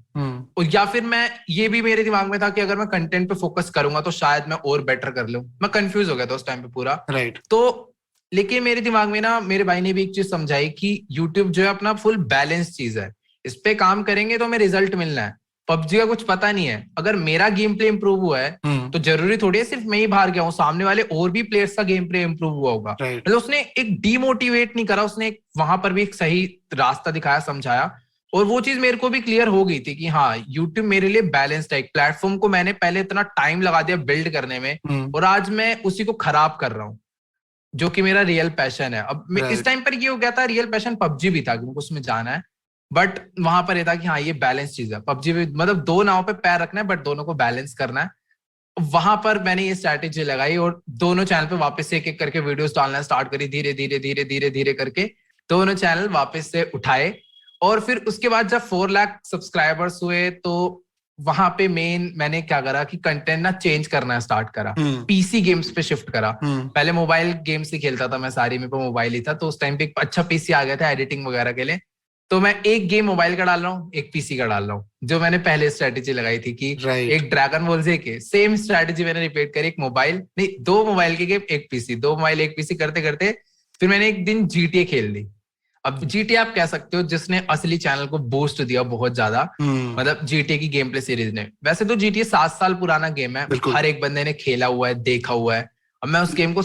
और या फिर मैं, ये भी मेरे दिमाग में था कि अगर मैं कंटेंट पे फोकस करूंगा तो शायद मैं और बेटर कर लूं। मैं कंफ्यूज हो गया था उस टाइम पे पूरा, राइट। तो लेकिन मेरे दिमाग में ना मेरे भाई ने भी एक चीज समझाई कि यूट्यूब जो है अपना फुल बैलेंस चीज है, इस पे काम करेंगे तो हमें रिजल्ट मिलना है। पबजी का कुछ पता नहीं है, अगर मेरा गेम प्ले इंप्रूव हुआ है तो जरूरी थोड़ी है सिर्फ मैं ही बाहर गया हूँ, सामने वाले और भी प्लेयर्स का गेम प्ले इंप्रूव हुआ होगा। मतलब उसने एक डीमोटिवेट नहीं करा, उसने वहां पर भी एक सही रास्ता दिखाया, समझाया, और वो चीज मेरे को भी क्लियर हो गई थी कि हाँ यूट्यूब मेरे लिए बैलेंस्ड है। एक प्लेटफॉर्म को मैंने पहले इतना टाइम लगा दिया बिल्ड करने में, और आज मैं उसी को खराब कर रहा हूँ, जो कि मेरा रियल पैशन है। अब इस टाइम पर ये हो गया था, रियल पैशन पबजी भी था क्योंकि उसमें जाना है, बट वहां पर ये था कि हाँ ये बैलेंस चीज है। पबजी भी मतलब दो नाव पे पैर रखना है, बट दोनों को बैलेंस करना है। वहां पर मैंने ये स्ट्रैटेजी लगाई और दोनों चैनल पे वापस से एक एक करके वीडियोस डालना स्टार्ट करी, धीरे धीरे धीरे धीरे धीरे करके दोनों चैनल वापस से उठाए। और फिर उसके बाद जब 4 लाख सब्सक्राइबर्स हुए तो वहां पे मेन मैंने क्या करा कि कंटेंट ना चेंज करना स्टार्ट करा, पीसी गेम्स पे शिफ्ट करा। पहले मोबाइल गेम्स ही खेलता था मैं, सारी में पे मोबाइल ही था, तो उस टाइम पे एक अच्छा पीसी आ गया था एडिटिंग वगैरह के लिए, तो मैं एक गेम मोबाइल का डाल रहा हूँ, एक पीसी का डाल रहा हूँ। जो मैंने पहले स्ट्रेटेजी लगाई थी कि एक ड्रैगन बॉल Z के सेम स्ट्रेटेजी मैंने रिपीट करी, एक मोबाइल नहीं 2 मोबाइल के गेम एक पीसी, 2 मोबाइल एक पीसी करते करते फिर मैंने एक दिन GTA खेल ली। अब GTA आप कह सकते हो जिसने असली चैनल को बूस्ट दिया बहुत ज्यादा, मतलब GTA की गेम प्ले सीरीज ने। वैसे तो GTA 7 साल पुराना गेम है, हर एक बंदे ने खेला हुआ है, देखा हुआ है। अब मैं उस गेम को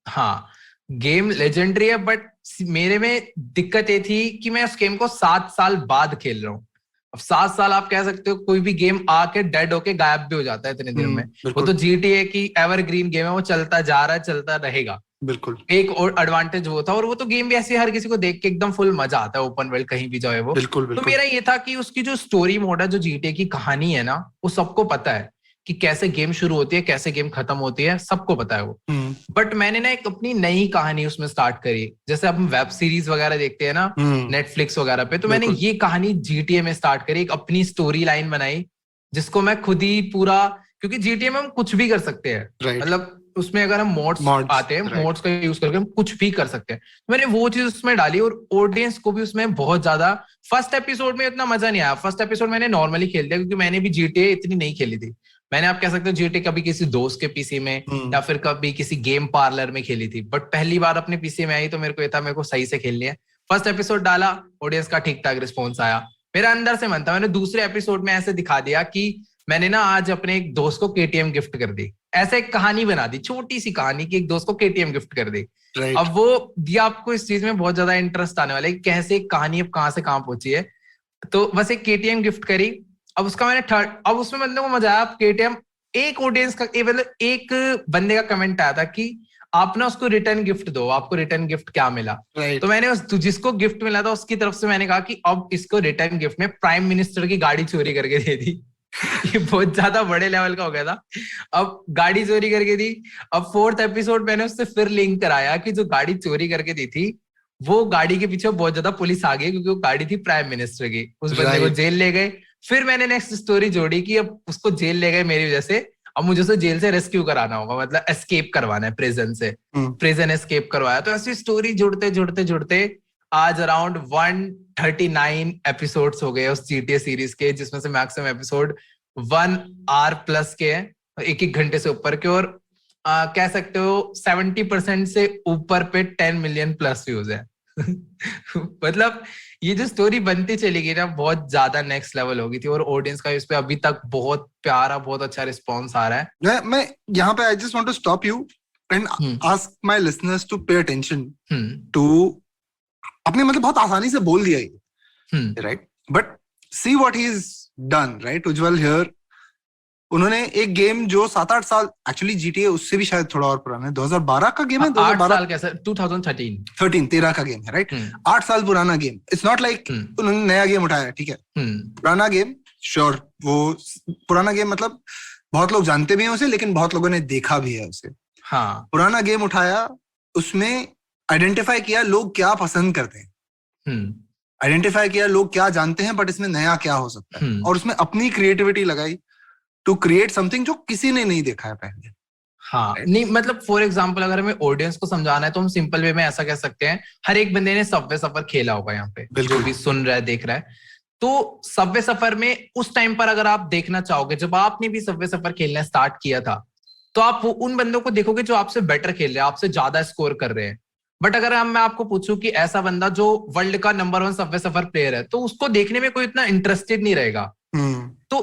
हाँ गेम लेजेंडरी है, बट मेरे में दिक्कत ये थी कि मैं उस गेम को 7 साल बाद खेल रहा हूँ। अब 7 साल आप कह सकते हो कोई भी गेम आके डेड होके गायब भी हो जाता है इतने दिन में, वो तो GTA की एवरग्रीन गेम है, वो चलता जा रहा है, चलता रहेगा। बिल्कुल एक और एडवांटेज वो था, और वो तो गेम भी ऐसे हर किसी को देख के एकदम फुल मजा आता है, ओपन वर्ल्ड कहीं भी जाए वो। बिल्कुल। तो मेरा ये था कि उसकी जो स्टोरी मोड है, जो GTA की कहानी है ना, वो सबको पता है कि कैसे गेम शुरू होती है, कैसे गेम खत्म होती है, सबको पता है वो। बट मैंने ना एक अपनी नई कहानी उसमें स्टार्ट करी, जैसे अब हम वेब सीरीज वगैरह देखते हैं ना नेटफ्लिक्स वगैरह पे, तो मैंने ये कहानी GTA में स्टार्ट करी, एक अपनी स्टोरी लाइन बनाई जिसको मैं खुद ही पूरा, क्योंकि GTA में हम कुछ भी कर सकते हैं, मतलब उसमें अगर हम मोड्स आते हैं, मोड्स का यूज करके हम कुछ भी कर सकते हैं। मैंने वो चीज उसमें डाली और ऑडियंस को भी उसमें बहुत ज्यादा, फर्स्ट एपिसोड में इतना मजा नहीं आया। फर्स्ट एपिसोड मैंने नॉर्मली खेल दिया क्योंकि मैंने भी GTA इतनी नहीं खेली थी। मैंने आप कह सकते हो GTA कभी किसी दोस्त के पीसी में या फिर कभी किसी गेम पार्लर में खेली थी, बट पहली बार अपने पीसी में आई तो मेरे को ये था मेरे को सही से खेलनी है। फर्स्ट एपिसोड डाला, ऑडियंस का ठीक ठाक रिस्पॉन्स आया, मेरा अंदर से मन था। मैंने दूसरे एपिसोड में ऐसे दिखा दिया कि मैंने ना आज अपने एक दोस्त को KTM गिफ्ट कर दी, ऐसे एक कहानी बना दी, छोटी सी कहानी कि एक दोस्त को KTM गिफ्ट कर दी। अब वो दिया, आपको इस चीज में बहुत ज्यादा इंटरेस्ट आने वाला है कैसे एक कहानी अब कहां से कहां पहुंची है। तो बस एक KTM गिफ्ट करी। अब उसका मैंने अब उसमें बंदे को मजा आया। KTM एक ऑडियंस का मतलब एक बंदे का कमेंट आया था कि आप ना उसको रिटर्न गिफ्ट दो, आपको रिटर्न गिफ्ट क्या मिला। तो मैंने उस जिसको गिफ्ट मिला था उसकी तरफ से मैंने कहा कि अब इसको रिटर्न गिफ्ट में प्राइम मिनिस्टर की गाड़ी चोरी करके दे दी। ये बहुत ज्यादा बड़े लेवल का हो गया था। अब गाड़ी चोरी करके दी। अब 4th एपिसोड मैंने उससे फिर लिंक कराया कि जो गाड़ी चोरी करके दी थी वो गाड़ी के पीछे बहुत ज्यादा पुलिस आ गई क्योंकि वो गाड़ी थी प्राइम मिनिस्टर की। उस बंदे को जेल ले गए। फिर मैंने नेक्स्ट स्टोरी जोड़ी कि अब उसको जेल ले गए मेरी वजह से, अब मुझे उसे जेल से रेस्क्यू कराना होगा, मतलब एस्केप करवाना है प्रिजन से, प्रिजन एस्केप करवाया। तो ऐसी स्टोरी जुड़ते जुड़ते जुड़ते आज अराउंड 139 एपिसोड्स हो गए उस GTA सीरीज के, जिसमें से मैक्सिमम एपिसोड 1 hour प्लस के हैं, 1-1 घंटे से ऊपर के, और कह सकते हो 70% से ऊपर पे 10 मिलियन प्लस व्यूज है। मतलब ये जो स्टोरी बनती चली गई ना बहुत ज्यादा नेक्स्ट लेवल हो गई थी, और ऑडियंस का इस पे अभी तक बहुत प्यारा बहुत अच्छा रिस्पॉन्स आ रहा है। मैं यहाँ पे I just want to stop you and ask my listeners to pay attention to, आपने मतलब बहुत आसानी से बोल दिया ये, right, but see what he is done, right. Ujjwal here, उन्होंने एक गेम जो 7-8 साल, एक्चुअली GTA उससे भी शायद थोड़ा और पुराना है, 2012 का गेम है, 2012 कैसा 2013 का गेम है, राइट। 8 साल पुराना गेम। इट्स नॉट लाइक उन्होंने नया गेम उठाया, ठीक है, पुराना गेम, श्योर, वो पुराना गेम मतलब बहुत लोग जानते भी हैं उसे, लेकिन बहुत लोगों ने देखा भी है उसे। हाँ, पुराना गेम उठाया, उसमें आइडेंटिफाई किया लोग क्या पसंद करते हैं, आइडेंटिफाई किया लोग क्या जानते हैं, बट इसमें नया क्या हो सकता है, और उसमें अपनी क्रिएटिविटी लगाई टू क्रिएट समथिंग जो किसी ने नहीं देखा है पहले। हाँ नहीं मतलब फॉर एग्जांपल अगर हमें ऑडियंस को समझाना है तो हम सिंपल वे में ऐसा कह सकते हैं, हर एक बंदे ने सबवे सफर खेला होगा यहाँ पे, जो भी सुन रहा है देख रहा है। तो सबवे सफर में उस टाइम पर अगर आप देखना चाहोगे, जब आपने भी सबवे सफर खेलना स्टार्ट किया था, तो आप उन बंदों को देखोगे जो आपसे बेटर खेल रहे हैं, आपसे ज्यादा स्कोर कर रहे हैं। बट अगर मैं आपको पूछूं कि ऐसा बंदा जो वर्ल्ड का नंबर 1 सबवे सफर प्लेयर है, तो उसको देखने में कोई इतना इंटरेस्टेड नहीं रहेगा, तो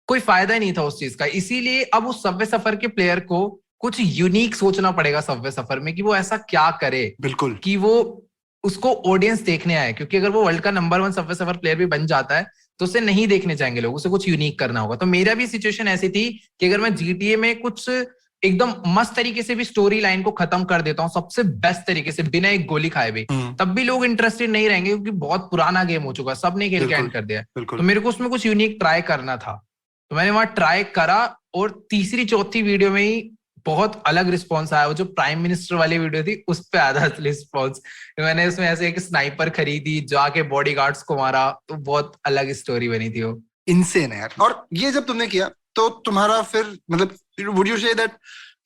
कोई फायदा ही नहीं था उस चीज का। इसीलिए अब उस सबवे सफर के प्लेयर को कुछ यूनिक सोचना पड़ेगा सबवे सफर में, कि वो ऐसा क्या करे बिल्कुल कि वो उसको ऑडियंस देखने आए। क्योंकि अगर वो वर्ल्ड का नंबर 1 सबवे सफर प्लेयर भी बन जाता है तो उसे नहीं देखने जाएंगे लोग, उसे कुछ यूनिक करना होगा। तो मेरा भी सिचुएशन ऐसी थी कि अगर मैं GTA में कुछ एकदम मस्त तरीके से भी स्टोरी लाइन को खत्म कर देता हूँ, सबसे बेस्ट तरीके से बिना एक गोली खाए भी, तब भी लोग इंटरेस्टेड नहीं रहेंगे, क्योंकि बहुत पुराना गेम हो चुका है, सबने खेल के एंड कर दिया। तो मेरे को उसमें कुछ यूनिक ट्राई करना था, तो मैंने वहां ट्राई करा, और तीसरी चौथी वीडियो में ही बहुत अलग रिस्पॉन्स आया। वो जो प्राइम मिनिस्टर वाली वीडियो थी उस पे आया था रिस्पॉन्स। मैंने उसमें ऐसे एक स्नाइपर खरीदी, जाके बॉडीगार्ड्स को मारा, तो बहुत अलग स्टोरी बनी थी वो। इनसेन है यार। और ये जब तुमने किया तो तुम्हारा फिर मतलब वुड यू से दैट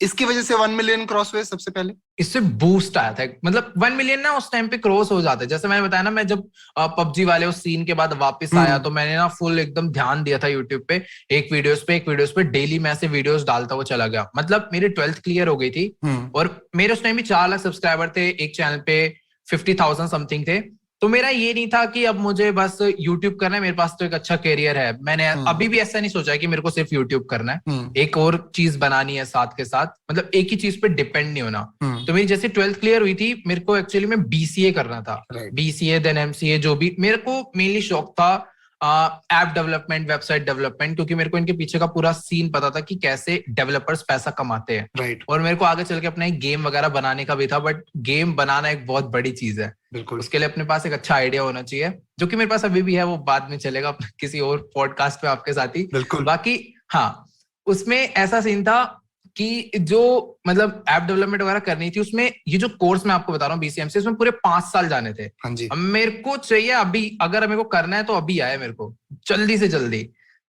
इसकी वजह से 1 मिलियन क्रॉस हुए सबसे पहले? इससे बूस्ट आया था, मतलब 1 मिलियन ना उस टाइम पे क्रॉस हो जाता है। जैसे मैंने बताया ना, मैं जब पबजी वाले उस सीन के बाद वापस आया तो मैंने ना फुल एकदम ध्यान दिया था यूट्यूब पे, एक वीडियोस पे डेली मैं ऐसे वीडियोस डालता हुआ चला गया। मतलब मेरी 12th क्लियर हो गई थी, और मेरे उस टाइम भी 4 लाख सब्सक्राइबर थे, एक चैनल पे 50,000 समथिंग थे। तो मेरा ये नहीं था कि अब मुझे बस YouTube करना है, मेरे पास तो एक अच्छा करियर है। मैंने अभी भी ऐसा नहीं सोचा है कि मेरे को सिर्फ YouTube करना है, एक और चीज बनानी है साथ के साथ, मतलब एक ही चीज पे डिपेंड नहीं होना। तो मेरी जैसे 12th क्लियर हुई थी, मेरे को एक्चुअली में BCA करना था, BCA देन MCA, जो भी मेरे को मेनली शौक था ऐप डेवलपमेंट, वेबसाइट डेवलपमेंट, क्योंकि मेरे को इनके पीछे का पूरा सीन पता था कि कैसे डेवलपर्स पैसा कमाते हैं। और मेरे को आगे चल के अपना एक गेम वगैरह बनाने का भी था, बट गेम बनाना एक बहुत बड़ी चीज है, उसके लिए अपने पास एक अच्छा आइडिया होना चाहिए, जो कि मेरे पास अभी भी है, वो बाद में चलेगा किसी और पॉडकास्ट पे आपके साथ ही। बाकी हाँ, उसमें ऐसा सीन था कि जो मतलब ऐप डेवलपमेंट वगैरह करनी थी, उसमें ये जो कोर्स मैं आपको बता रहा हूँ BCMC, उसमें पूरे 5 साल जाने थे। अब मेरे को चाहिए अभी, अगर मेरे को करना है तो अभी आए मेरे को जल्दी से जल्दी।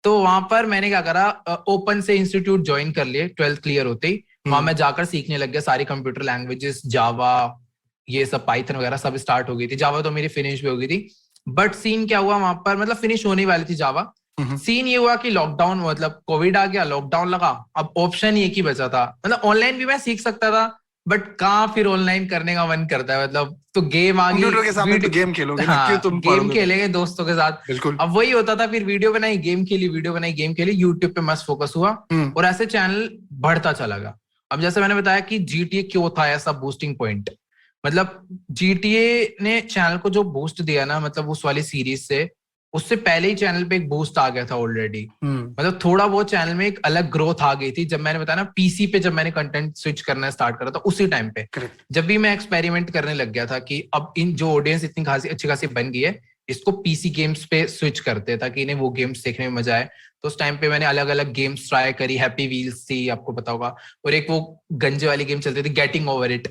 तो वहां पर मैंने क्या करा, ओपन से इंस्टीट्यूट ज्वाइन कर लिए 12th क्लियर होते ही। वहां मैं जाकर सीखने लग गया सारी कंप्यूटर लैंग्वेजेस, जावा, ये सब, पाइथन वगैरह सब स्टार्ट हो गई थी। जावा तो मेरी फिनिश भी हो गई थी, बट सीन क्या हुआ वहां पर, मतलब फिनिश होने वाली थी जावा। सीन ये हुआ कि लॉकडाउन, मतलब कोविड आ गया, लॉकडाउन लगा, अब ऑप्शन ही एक ही बचा था। मतलब ऑनलाइन भी मैं सीख सकता था, बट कहाँ फिर ऑनलाइन करने का मन करता है, मतलब तो गेम आ गई, के सामने तो गेम खेलोगे ना, क्यों तुम गेम खेलेंगे दोस्तों के साथ। अब वही होता था, फिर वीडियो बनाई, गेम खेली, वीडियो बनाई, गेम खेली, यूट्यूब पे मस्त फोकस हुआ, और ऐसे चैनल बढ़ता चला गया। अब जैसे मैंने बताया कि GTA क्यों था ऐसा बूस्टिंग पॉइंट, मतलब GTA ने चैनल को जो बूस्ट दिया ना, मतलब उस वाली सीरीज से, उससे पहले ही चैनल पे एक बूस्ट आ गया था ऑलरेडी। मतलब थोड़ा बहुत चैनल में एक अलग ग्रोथ आ गई थी। जब मैंने बताया ना PC पे जब मैंने कंटेंट स्विच करना स्टार्ट करा था, उसी टाइम पे जब भी मैं एक्सपेरिमेंट करने लग गया था कि अब इन जो ऑडियंस इतनी अच्छी खासी बन गई है, इसको PC गेम्स पे स्विच करते ताकि इन्हें वो गेम्स देखने में मजा आए। तो उस टाइम पे मैंने अलग अलग गेम्स ट्राई करी, हैप्पी व्हील्स थी, आपको पता होगा, और एक वो गंजे वाली गेम चलती थी, गेटिंग ओवर इट,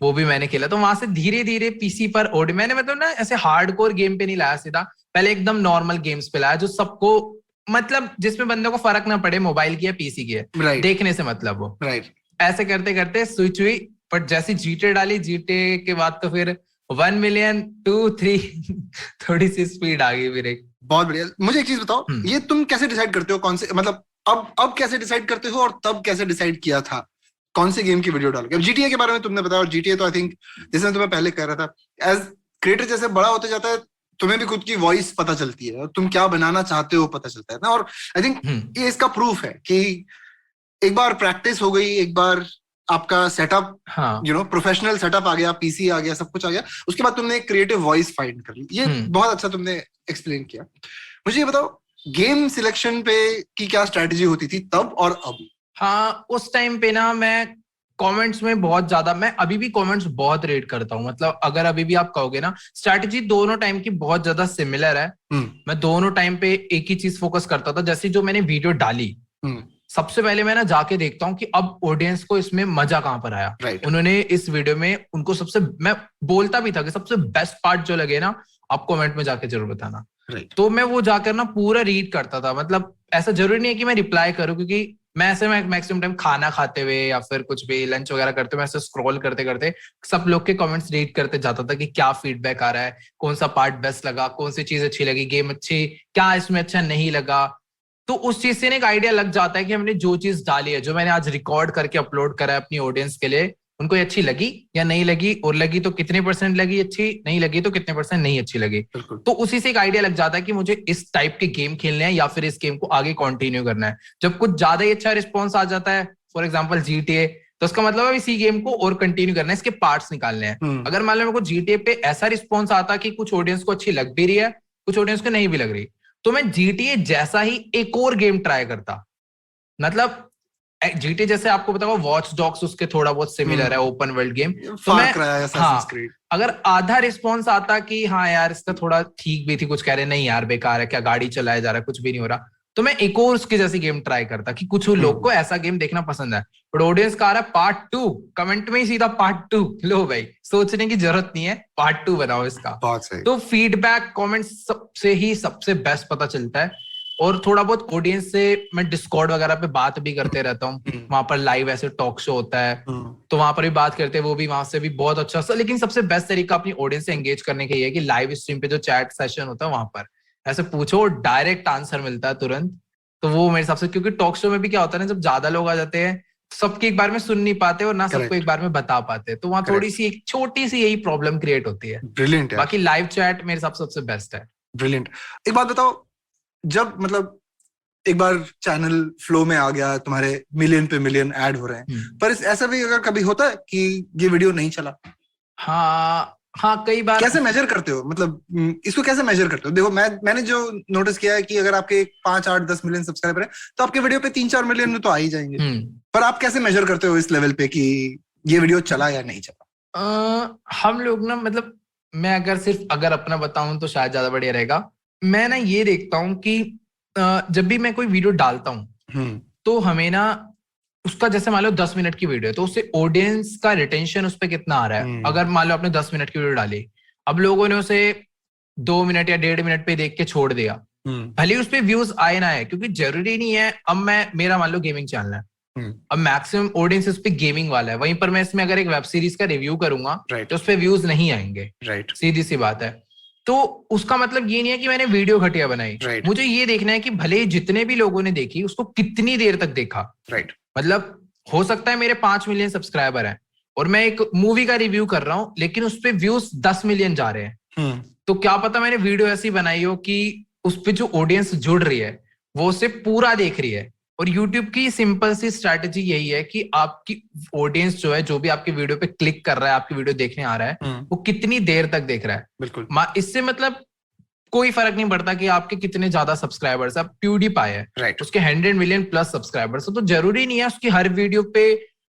वो भी मैंने खेला। तो वहां से धीरे धीरे PC पर मैंने मतलब ना ऐसे हार्डकोर गेम पे नहीं लाया सीधा, पहले एकदम नॉर्मल गेम्स पे लाया, जो सबको मतलब जिसमें बंदे को फर्क ना पड़े मोबाइल की या PC की है, देखने से मतलब वो। ऐसे करते करते स्विच हुई, बट जैसी GTA डाली, GTA के बाद तो फिर 1 मिलियन 2 3 थोड़ी सी स्पीड आ गई फिर एक। बहुत बढ़िया। मुझे एक चीज बताओ, ये तुम कैसे डिसाइड करते हो कौन से, मतलब अब कैसे डिसाइड करते हो, और तब कैसे डिसाइड किया था कौन से गेम की वीडियो डालोगे? अब GTA के बारे में तुमने बताया, और GTA तो आई थिंक जैसे मैं तुम्हें पहले कह रहा था, एज क्रिएटर जैसे बड़ा होते जाता है, तुम्हें भी खुद की वॉइस पता चलती है, तुम क्या बनाना चाहते हो पता चलता है ना। और आई थिंक ये इसका प्रूफ है कि एक बार प्रैक्टिस हो गई, एक बार आपका सेटअप, प्रोफेशनल सेटअप आ गया, PC आ गया, सब कुछ आ गया, उसके बाद तुमने एक क्रिएटिव वॉइस फाइंड कर ली। ये बहुत अच्छा तुमने एक्सप्लेन किया। मुझे ये बताओ, गेम सिलेक्शन पे की क्या स्ट्रेटेजी होती थी तब और अब? हाँ, उस टाइम पे ना मैं कमेंट्स में बहुत ज्यादा, मैं अभी भी कमेंट्स बहुत रीड करता हूँ। मतलब अगर अभी भी आप कहोगे ना, स्ट्रैटेजी दोनों टाइम की बहुत ज्यादा सिमिलर है। मैं दोनों टाइम पे एक ही चीज फोकस करता था। जैसे जो मैंने वीडियो डाली, सबसे पहले मैं ना जाके देखता हूँ कि अब ऑडियंस को इसमें मजा कहाँ पर आया। उन्होंने इस वीडियो में, उनको सबसे, मैं बोलता भी था कि सबसे बेस्ट पार्ट जो लगे ना, आप कमेंट में जाके जरूर बताना। तो मैं वो जाकर ना पूरा रीड करता था। मतलब ऐसा जरूरी नहीं है कि मैं रिप्लाई करूं, क्योंकि मैं ऐसे मैक्सिमम टाइम खाना खाते हुए या फिर कुछ भी लंच वगैरह करते हुए ऐसे स्क्रॉल करते करते सब लोग के कमेंट्स रीड करते जाता था कि क्या फीडबैक आ रहा है, कौन सा पार्ट बेस्ट लगा, कौन सी चीज अच्छी लगी, गेम अच्छी, क्या इसमें अच्छा नहीं लगा। तो उस चीज से एक आइडिया लग जाता है कि हमने जो चीज डाली है, जो मैंने आज रिकॉर्ड करके अपलोड करा है अपनी ऑडियंस के लिए, उनको ये अच्छी लगी या नहीं लगी, और लगी तो कितने परसेंट लगी अच्छी, नहीं लगी तो कितने परसेंट नहीं अच्छी लगी। तो उसी से एक आइडिया लग जाता है कि मुझे इस टाइप के गेम खेलने हैं या फिर इस गेम को आगे कंटिन्यू करना है। जब कुछ ज्यादा ही अच्छा रिस्पॉन्स आ जाता है, फॉर एग्जाम्पल GTA, तो उसका मतलब है इसी गेम को और कंटिन्यू करना है, इसके पार्ट्स निकालने हैं। अगर मान लो मेरे को GTA पे ऐसा रिस्पॉन्स आता कि कुछ ऑडियंस को अच्छी लग भी रही है, कुछ ऑडियंस को नहीं भी लग रही, तो मैं GTA जैसा ही एक और गेम ट्राई करता। मतलब GTA जैसे आपको बताओ वॉच डॉग्स उसके थोड़ा बहुत सिमिलर है, ओपन वर्ल्ड गेम। तो मैं अगर आधा रिस्पॉन्स आता कि हाँ यार इसका थोड़ा ठीक भी थी, कुछ कह रहे नहीं यार बेकार है, क्या गाड़ी चलाया जा रहा है, कुछ भी नहीं हो रहा, तो मैं एक और उसकी जैसी गेम ट्राई करता कि कुछ लोग को ऐसा गेम देखना पसंद है। बट ऑडियंस का आ रहा है पार्ट 2, कमेंट में ही सीधा पार्ट 2, लो भाई सोचने की जरूरत नहीं है, पार्ट 2 बनाओ इसका। तो फीडबैक कमेंट सबसे ही सबसे बेस्ट पता चलता है। और थोड़ा बहुत ऑडियंस से मैं डिस्कॉर्ड वगैरह पे बात भी करते रहता हूँ, वहां पर लाइव ऐसे टॉक शो होता है, तो वहां पर भी बात करते हैं, वो भी वहां से भी बहुत अच्छा। लेकिन सबसे बेस्ट तरीका अपनी ऑडियंस से एंगेज करने का ये है कि लाइव स्ट्रीम पे जो चैट सेशन होता है वहां पर ऐसे पूछो, डायरेक्ट आंसर मिलता है तुरंत। तो वो मेरे हिसाब से, क्योंकि टॉक शो में भी क्या होता है ना, जब ज्यादा लोग आ जाते हैं सबकी एक बार में सुन नहीं पाते और ना सबको एक बार में बता पाते, तो वहां थोड़ी सी एक छोटी सी यही प्रॉब्लम क्रिएट होती है। ब्रिलियंट। बाकी लाइव चैट मेरे हिसाब से सबसे बेस्ट है। ब्रिलियंट। एक बात बताओ, जब मतलब एक बार चैनल फ्लो में आ गया, तुम्हारे मिलियन पे मिलियन ऐड हो रहे हैं, पर ऐसा भी अगर कभी होता है कि ये वीडियो नहीं चला? हाँ कई बार। कैसे मेजर करते हो, मतलब इसको कैसे मेजर करते हो? देखो मैंने जो नोटिस किया है कि अगर आपके 5, 8, 10 मिलियन सब्सक्राइबर है तो आपके वीडियो पे 3-4 मिलियन में तो आ ही जाएंगे। पर आप कैसे मेजर करते हो इस लेवल पे कि ये वीडियो चला या नहीं चला? हम लोग ना, मतलब मैं अगर अपना बताऊं तो शायद ज्यादा बढ़िया रहेगा। मैं ना ये देखता हूँ कि जब भी मैं कोई वीडियो डालता हूँ तो हमें ना उसका, जैसे मान लो 10 मिनट की वीडियो है तो उससे ऑडियंस का रिटेंशन उस पर कितना आ रहा है। अगर मान लो आपने 10 मिनट की वीडियो डाली, अब लोगों ने उसे 2 मिनट या 1.5 मिनट पे देख के छोड़ दिया, भले उस पर व्यूज आए ना है, क्योंकि जरूरी नहीं है। अब मेरा मान लो गेमिंग चैनल है, अब मैक्सिमम ऑडियंस उस पर गेमिंग वाला है, वहीं पर मैं इसमें अगर एक वेब सीरीज का रिव्यू करूंगा तो उस पर व्यूज नहीं आएंगे, सीधी सी बात है। तो उसका मतलब ये नहीं है कि मैंने वीडियो घटिया बनाई, मुझे ये देखना है कि भले जितने भी लोगों ने देखी उसको कितनी देर तक देखा। मतलब हो सकता है मेरे 5 मिलियन सब्सक्राइबर हैं और मैं एक मूवी का रिव्यू कर रहा हूं, लेकिन उस पे व्यूज 10 मिलियन जा रहे हैं, तो क्या पता मैंने वीडियो ऐसी बनाई हो कि उस पे जो ऑडियंस जुड़ रही है वो उसे पूरा देख रही है। और YouTube की सिंपल सी स्ट्रैटेजी यही है कि आपकी ऑडियंस जो है, जो भी आपकी वीडियो पे क्लिक कर रहा है, आपकी वीडियो देखने आ रहा है, वो कितनी देर तक देख रहा है। बिल्कुल। इससे मतलब कोई फर्क नहीं पड़ता कि आपके कितने ज्यादा सब्सक्राइबर्स। अब PewDiePie है, उसके 100 मिलियन प्लस सब्सक्राइबर्स, तो जरूरी नहीं है उसकी हर वीडियो पे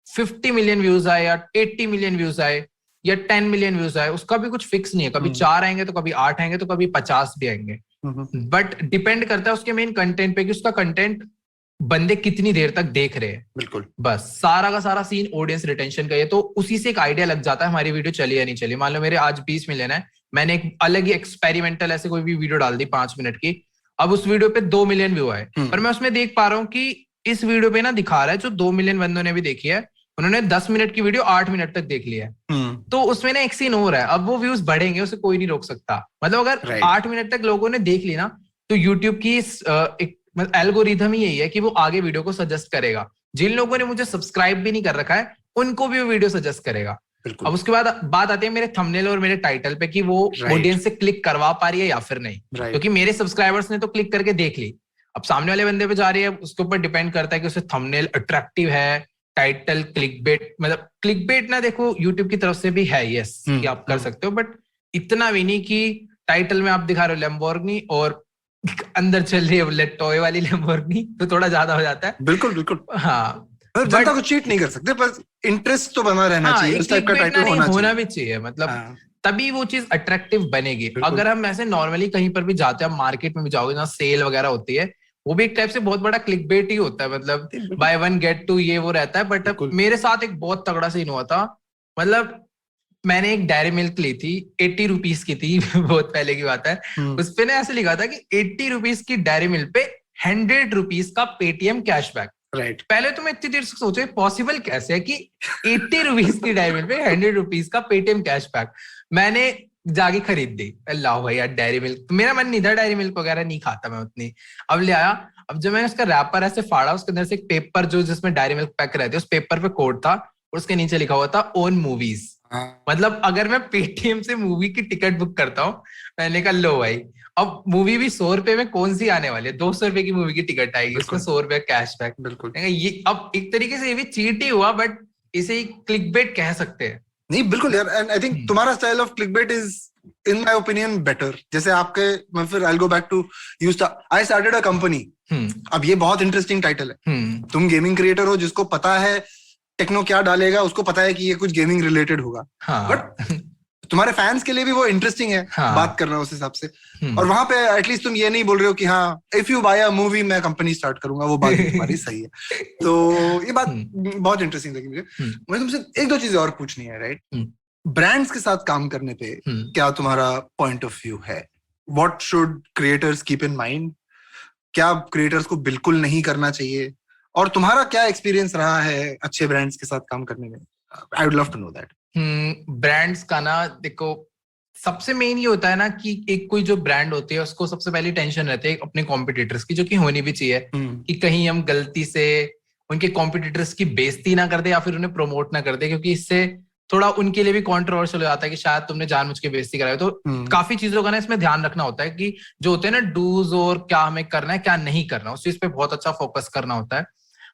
50 मिलियन व्यूज आए या 80 मिलियन व्यूज आए या 10 मिलियन व्यूज आए, उसका भी कुछ फिक्स नहीं है। कभी 4 आएंगे तो कभी 8 आएंगे तो कभी 50 भी आएंगे, बट डिपेंड करता है उसके मेन कंटेंट पे कि उसका कंटेंट बंदे कितनी देर तक देख रहे हैं। बिल्कुल, बस सारा का सारा सीन ऑडियंस रिटेंशन का है। तो उसी से एक आइडिया लग जाता है हमारी वीडियो चली या नहीं चली। मान लो मेरे आज 20 मिलियन है, मैंने एक अलग ही एक्सपेरिमेंटल ऐसे कोई भी वीडियो डाल दी 5 मिनट की, अब उस वीडियो पे 2 मिलियन व्यू आए, पर मैं उसमें देख पा रहा हूँ कि इस वीडियो पे ना दिखा रहा है जो 2 मिलियन बंदों ने भी देखी है, उन्होंने 10 मिनट की वीडियो 8 मिनट तक देख लिया है। तो उसमें ना एक सीन हो रहा है, अब वो व्यूज बढ़ेंगे, उसे कोई नहीं रोक सकता। मतलब अगर 8 मिनट तक लोगों ने देख ली ना, तो यूट्यूब की एक एल्गोरिथम ही यही है कि वो आगे वीडियो को सजेस्ट करेगा। जिन लोगों ने मुझे सब्सक्राइब भी नहीं कर रखा है उनको भी वो वीडियो सजेस्ट करेगा। अब उसके बाद बात आती है मेरे थंबनेल और मेरे टाइटल पे कि वो ऑडियंस से क्लिक करवा पा रही है या फिर नहीं, क्योंकि मेरे सब्सक्राइबर्स ने तो क्लिक करके देख ली, अब सामने वाले बंदे पे जा रही है, उसके ऊपर डिपेंड करता है कि उसे थंबनेल अट्रैक्टिव है, टाइटल क्लिकबेट, मतलब क्लिकबेट ना देखो यूट्यूब की तरफ से भी है, यस कि आप कर सकते हो, बट इतना भी नहीं कि टाइटल में आप दिखा रहे हो लैम्बोर्गिनी और अंदर चल रही है टॉय वाली लैम्बोर्गिनी, तो थोड़ा ज्यादा हो जाता है। बिल्कुल बिल्कुल, हाँ, जनता को चीट नहीं कर सकते, पर इंटरेस्ट तो बना रहना चाहिए, उस टाइप का टाइटल होना भी चाहिए, मतलब तभी वो चीज अट्रैक्टिव बनेगी। अगर हम ऐसे नॉर्मली कहीं पर भी जाते हैं, मार्केट में भी जाओगे जहाँ सेल वगैरह होती है, वो भी एक टाइप से बहुत बड़ा क्लिकबेट ही होता है, मतलब बाय 1 गेट 2 ये वो रहता है। बट मेरे साथ एक बहुत तगड़ा सीन हुआ था, मतलब मैंने एक डायरी मिल्क ली थी, 80 रुपीज की थी बहुत पहले की बात है, उसपे ने ऐसे लिखा था कि 80 रुपीज की डायरी मिल्क पे 100 रुपीज का पेटीएम कैशबैक। राइट। पहले तो मैं इतनी देर से सोचा पॉसिबल कैसे है कि 80 रुपीज की डेयरी मिल्क पे 100 रुपीज का पेटीएम कैशबैक। मैंने जाके खरीद दी। अल्लाह भाई यार डेयरी मिल्क, मेरा मन नहीं था, डेयरी मिल्क वगैरह नहीं खाता मैं उतनी। अब ले आया, अब जब मैंने उसका रैपर ऐसे फाड़ा, उसके अंदर से एक पेपर जो जिसमें डेयरी मिल्क पैक रहती है, उस पेपर पे कोड था और उसके नीचे लिखा हुआ था ओन मूवीज। मतलब अगर मैं पेटीएम से मूवी की टिकट बुक करता हूँ, मैंने कहा लो भाई, अब मूवी भी 100 रुपए में कौन सी आने वाली है, 200 रुपए की मूवी की टिकट आएगी, उसमें 100 रुपए कैशबैक। बिल्कुल। ये अब एक तरीके से ये भी चीट ही हुआ, बट इसे ही क्लिकबेट कह सकते हैं। नहीं बिल्कुल यार, एंड आई थिंक तुम्हारा style of clickbait is in my opinion better. जैसे आपके, मैं फिर I will go back to you I started a company. अब ये बहुत इंटरेस्टिंग टाइटल है। तुम गेमिंग क्रिएटर हो, जिसको पता है टेक्नो क्या डालेगा, उसको पता है कि ये कुछ गेमिंग रिलेटेड होगा। बट तुम्हारे फैंस के लिए भी वो इंटरेस्टिंग है बात करना उस हिसाब से। और वहां पे एटलीस्ट तुम ये नहीं बोल रहे हो कि हाँ if you buy a movie मैं कंपनी स्टार्ट करूंगा, वो बात तुम्हारी सही है। तो ये बात बहुत इंटरेस्टिंग लगी मुझे। मुझे तुमसे एक दो चीजें और पूछनी है, राइट? ब्रांड्स के साथ काम करने पे क्या तुम्हारा पॉइंट ऑफ व्यू है? What should creators keep in mind? क्या क्रिएटर्स को बिल्कुल नहीं करना चाहिए? और तुम्हारा क्या एक्सपीरियंस रहा है अच्छे ब्रांड्स के साथ काम करने में? I would love to know that. Brands का ना, देखो सबसे मेन ये होता है ना कि एक कोई जो ब्रांड होती है उसको सबसे पहले टेंशन रहती है अपने कॉम्पिटिटर्स की, जो कि होनी भी चाहिए, कि कहीं हम गलती से उनके कॉम्पिटिटर्स की बेइज्जती ना कर दे या फिर उन्हें प्रमोट ना कर दे, क्योंकि इससे थोड़ा उनके लिए भी कंट्रोवर्शियल हो जाता है कि शायद तुमने जानबूझ के बेइज्जती कराई। तो काफी चीजों का ना इसमें ध्यान रखना होता है कि जो होते हैं ना डूज और क्या हमें करना है क्या नहीं करना, उस चीज पे बहुत अच्छा फोकस करना होता है।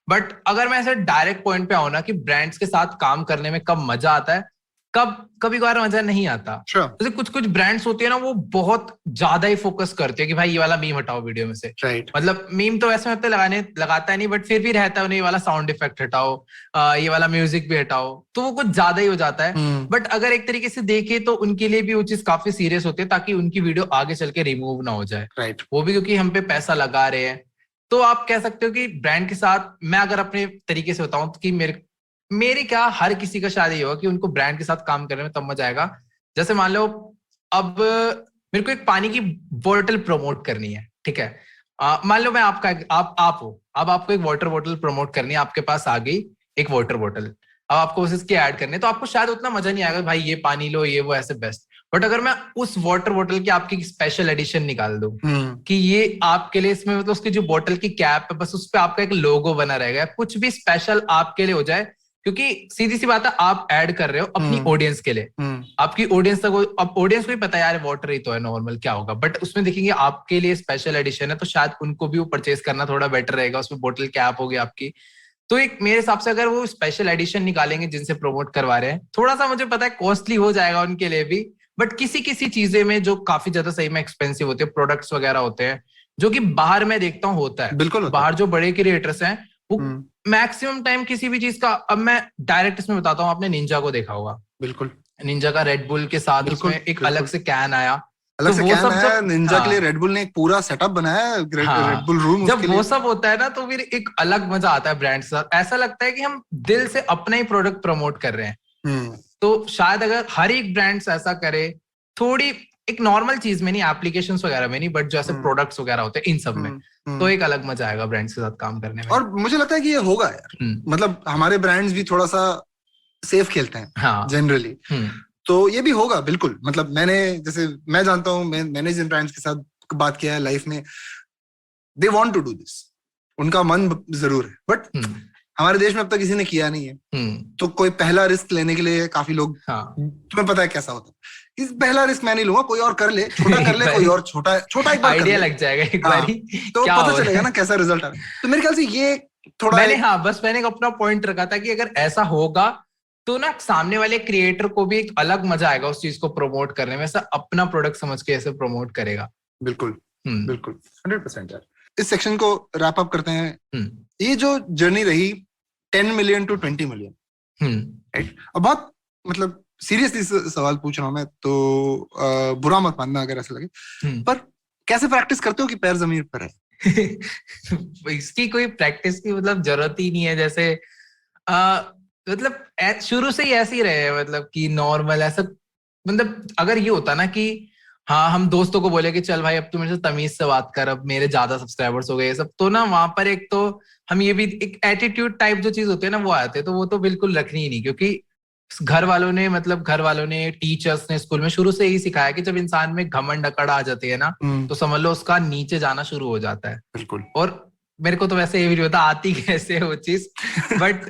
बट अगर मैं ऐसे डायरेक्ट पॉइंट पे आऊं ना कि ब्रांड्स के साथ काम करने में कब मजा आता है, कभी कभार मजा नहीं आता। जैसे कुछ कुछ ब्रांड्स होते हैं ना, वो बहुत ज्यादा ही फोकस करते हैं कि भाई ये वाला मीम हटाओ वीडियो में से। मतलब मीम तो वैसे मतलब लगाता है नहीं, बट फिर भी रहता है उन्हें, ये वाला साउंड इफेक्ट हटाओ, ये वाला म्यूजिक भी हटाओ, तो वो कुछ ज्यादा ही हो जाता है। बट अगर एक तरीके से देखे तो उनके लिए भी वो चीज काफी सीरियस होती है, ताकि उनकी वीडियो आगे चल के रिमूव ना हो जाए। वो भी क्योंकि हम पे पैसा लगा रहे हैं। तो आप कह सकते हो कि ब्रांड के साथ मैं अगर अपने तरीके से बताऊं कि मेरे क्या, हर किसी का शायद ये होगा कि उनको ब्रांड के साथ काम करने में तब मजा आएगा। जैसे मान लो अब मेरे को एक पानी की बोतल प्रमोट करनी है, ठीक है? मान लो मैं आपका आप हो, अब आपको एक वाटर बोतल प्रमोट करनी है, आपके पास आ गई एक वाटर बोतल, अब आपको उसके ऐड करने, तो आपको शायद उतना मजा नहीं आएगा भाई ये पानी लो ये वो ऐसे बेस्ट। बट अगर मैं उस वाटर बोतल की आपकी स्पेशल एडिशन निकाल दूं कि ये आपके लिए, इसमें मतलब उसकी जो बोतल की कैप है बस उस पर आपका एक लोगो बना रहेगा, कुछ भी स्पेशल आपके लिए हो जाए, क्योंकि सीधी सी बात है आप ऐड कर रहे हो अपनी ऑडियंस के लिए। आपकी ऑडियंस तक, अब ऑडियंस को भी पता है यार वाटर ही तो है, नॉर्मल क्या होगा, बट उसमें देखेंगे आपके लिए स्पेशल एडिशन है, तो शायद उनको भी वो परचेज करना थोड़ा बेटर रहेगा। उसमें बोतल कैप होगी आपकी, तो एक मेरे हिसाब से अगर वो स्पेशल एडिशन निकालेंगे जिनसे प्रमोट करवा रहे हैं, थोड़ा सा मुझे पता है कॉस्टली हो जाएगा उनके लिए भी, बट किसी किसी चीजें में जो काफी ज्यादा सही में एक्सपेंसिव होते हैं, प्रोडक्ट्स वगैरह होते हैं, जो कि बाहर मैं देखता हूँ होता है, बिल्कुल बाहर जो बड़े क्रिएटर्स हैं वो मैक्सिमम टाइम किसी भी चीज का, अब मैं डायरेक्ट इसमें बताता हूँ, आपने निंजा को देखा होगा, बिल्कुल निंजा का रेड बुल के साथ उसमें एक अलग से कैन आया, अलग से कैन आया निंजा के लिए, रेड बुल ने एक पूरा सेटअप बनाया रेड बुल रूम, जब वो सब होता है ना तो फिर एक अलग मजा आता है ब्रांड के साथ, ऐसा लगता है कि हम दिल से अपना ही प्रोडक्ट प्रमोट कर रहे हैं। तो शायद अगर हर एक ब्रांड्स ऐसा करे, थोड़ी एक नॉर्मल चीज में नहीं, एप्लीकेशंस वगैरह में नहीं, बट जो ऐसे प्रोडक्ट्स वगैरह होते हैं इन सब में, तो एक अलग मजा आएगा ब्रांड्स के साथ काम करने में। और मुझे लगता है कि ये होगा यार, मतलब हमारे ब्रांड्स भी थोड़ा सा सेफ खेलते हैं जनरली, तो ये भी होगा बिल्कुल। मतलब जैसे मैं जानता हूँ, मैंने जिन ब्रांड्स के साथ बात किया है लाइफ में, they want to do this, उनका मन जरूर है, बट हमारे देश में अब तक किसी ने किया नहीं है। तो कोई पहला रिस्क लेने के लिए काफी लोग, तुम्हें पता है कैसा होता है, इस पहला रिस्क मैं नहीं लूंगा, कोई और कर ले, छोटा कर ले कोई और, छोटा एक बार आइडिया लग जाएगा एक बारी, तो पता चलेगा ना कैसा रिजल्ट आ रहा है। तो मेरे ख्याल से ये थोड़ा मैंने अपना पॉइंट रखा था कि अगर ऐसा होगा तो ना सामने वाले क्रिएटर को भी एक अलग मजा आएगा उस चीज को प्रमोट करने में, ऐसा अपना प्रोडक्ट समझ के ऐसे प्रमोट करेगा। बिल्कुल बिल्कुल 100% यार। इस सेक्शन को रैप अप करते हैं। ये जो जर्नी रही 10 मिलियन टू 20 मिलियन, राइट? अब बहुत मतलब सीरियसली सवाल पूछ रहा हूं मैं, तो बुरा मत मानना अगर ऐसा लगे, पर कैसे प्रैक्टिस करते हो कि पैर जमीन पर है? इसकी कोई प्रैक्टिस की मतलब जरूरत ही नहीं है, जैसे मतलब शुरू से ही ऐसे ही रहे, मतलब कि नॉर्मल ऐसा, मतलब अगर ये होता ना कि हाँ, हम दोस्तों को बोले कि चल भाई अब तू मेरे से तमीज से बात कर, अब मेरे ज्यादा सब्सक्राइबर्स हो गए ये सब। तो ना वहां पर एक तो हम ये भी एक एटीट्यूड टाइप जो चीज होती है ना वो आते, तो वो तो बिल्कुल रखनी ही नहीं, क्योंकि घर वालों ने टीचर्स ने स्कूल में शुरू से ही सिखाया कि जब इंसान में घमंड अकड़ आ जाती है ना तो समझ लो उसका नीचे जाना शुरू हो जाता है। बिल्कुल। और मेरे को तो वैसे ये भी नहीं पता आती कैसे है वो चीज, बट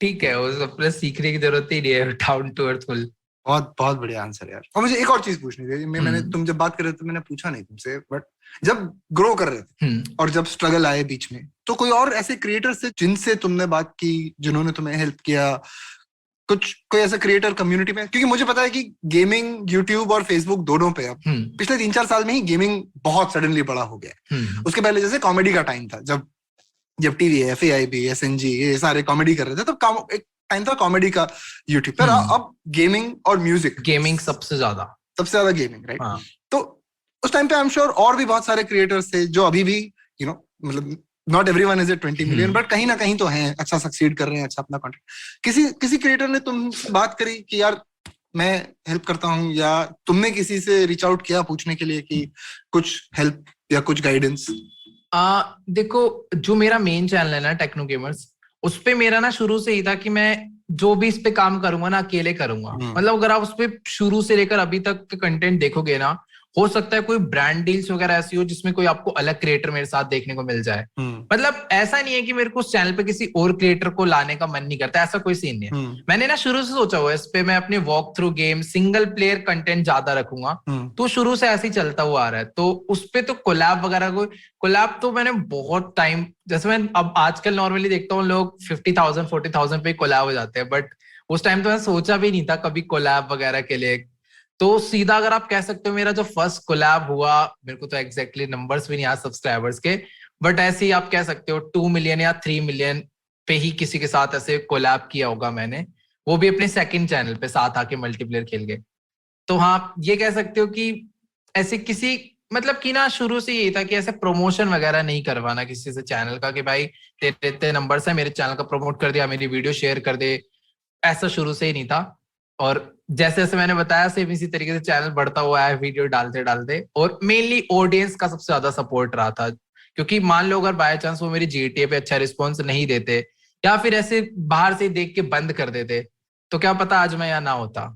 ठीक है, वो अपने सीखने की जरूरत ही नहीं है, डाउन टू अर्थफुल। बहुत बहुत बढ़िया आंसर यार। और मुझे एक और चीज पूछनी थी, मैंने तुम जब बात कर रहे थे तो मैंने पूछा नहीं तुमसे, बट जब ग्रो कर रहे थे और जब स्ट्रगल आए बीच में, तो कोई और ऐसे क्रिएटर्स थे जिनसे तुमने बात की, जिन्होंने तुम्हें हेल्प किया, कोई ऐसा क्रिएटर कम्युनिटी में? क्योंकि मुझे पता है कि गेमिंग यूट्यूब और फेसबुक दोनों पे अब पिछले 3-4 साल में ही गेमिंग बहुत सडनली बड़ा हो गया है। उसके पहले जैसे कॉमेडी का टाइम था, जब टीवी, FAIB, SNG ये सारे कॉमेडी कर रहे थे, तब एक टाइम था कॉमेडी का यूट्यूब पर। अब गेमिंग और म्यूजिक, गेमिंग सबसे ज्यादा गेमिंग, राइट? तो उस टाइम पे आई एम श्योर और भी बहुत सारे क्रिएटर्स थे जो अभी भी मतलब not everyone is at 20 million, but कहीं ना कहीं तो हैं, अच्छा सक्सीड कर रहे हैं, अच्छा अपना कंटेंट। किसी क्रिएटर ने तुमसे बात करी कि यार मैं हेल्प करता हूँ, या तुमने किसी से रीच आउट किया पूछने के लिए कि कुछ हेल्प या कुछ गाइडेंस? देखो, जो मेरा मेन चैनल है ना टेक्नो गेमर्स, उस पे मेरा ना शुरू से ही था कि मैं जो भी इस पे काम करूंगा ना अकेले करूंगा। मतलब अगर आप उस पे शुरू से लेकर अभी तक के कंटेंट देखोगे ना, हो सकता है कोई ब्रांड डील्स वगैरह ऐसी हो जिसमें कोई आपको अलग क्रिएटर मेरे साथ देखने को मिल जाए। मतलब ऐसा नहीं है कि मेरे को उस चैनल पे किसी और क्रिएटर को लाने का मन नहीं करता, ऐसा कोई सीन नहीं है। मैंने ना शुरू से सोचा हुआ है इस पे मैं अपने walk through game, single player content ज्यादा रखूंगा, तो शुरू से ऐसे ही चलता हुआ आ रहा है। तो उस पे तो कोलैब वगैरह कोलैब तो मैंने बहुत टाइम, जैसे मैं अब आजकल नॉर्मली देखता हूँ लोग 50,000 40,000 पे कोलैब हो जाते हैं, बट उस टाइम तो मैं सोचा भी नहीं था कभी कोलैब वगैरह के लिए। तो सीधा अगर आप कह सकते हो मेरा जो फर्स्ट कोलैब हुआ, मेरे को तो एग्जैक्टली नंबर्स भी नहीं याद सब्सक्राइबर्स के, बट ऐसे ही आप कह सकते हो 2 मिलियन या 3 मिलियन पे ही किसी के साथ ऐसे कोलैब किया होगा मैंने, वो भी अपने सेकंड चैनल पे साथ आके मल्टीप्लेयर खेल गए। तो हाँ, ये कह सकते हो कि ऐसे किसी मतलब कि ना शुरू से यही था कि ऐसे प्रमोशन वगैरह नहीं करवाना किसी से चैनल का, कि भाई तेरे इतने नंबर्स है, मेरे चैनल का प्रमोट कर दिया, मेरी वीडियो शेयर कर दे, ऐसा शुरू से ही नहीं था। और जैसे जैसे मैंने बताया सेम इसी तरीके से चैनल बढ़ता हुआ है वीडियो डालते डालते, और मेनली ऑडियंस का सबसे ज्यादा सपोर्ट रहा था। क्योंकि मान लो अगर बाय चांस वो मेरी GTA पे अच्छा रिस्पॉन्स नहीं देते या फिर ऐसे बाहर से देख के बंद कर देते, तो क्या पता आज मैं यहाँ ना होता।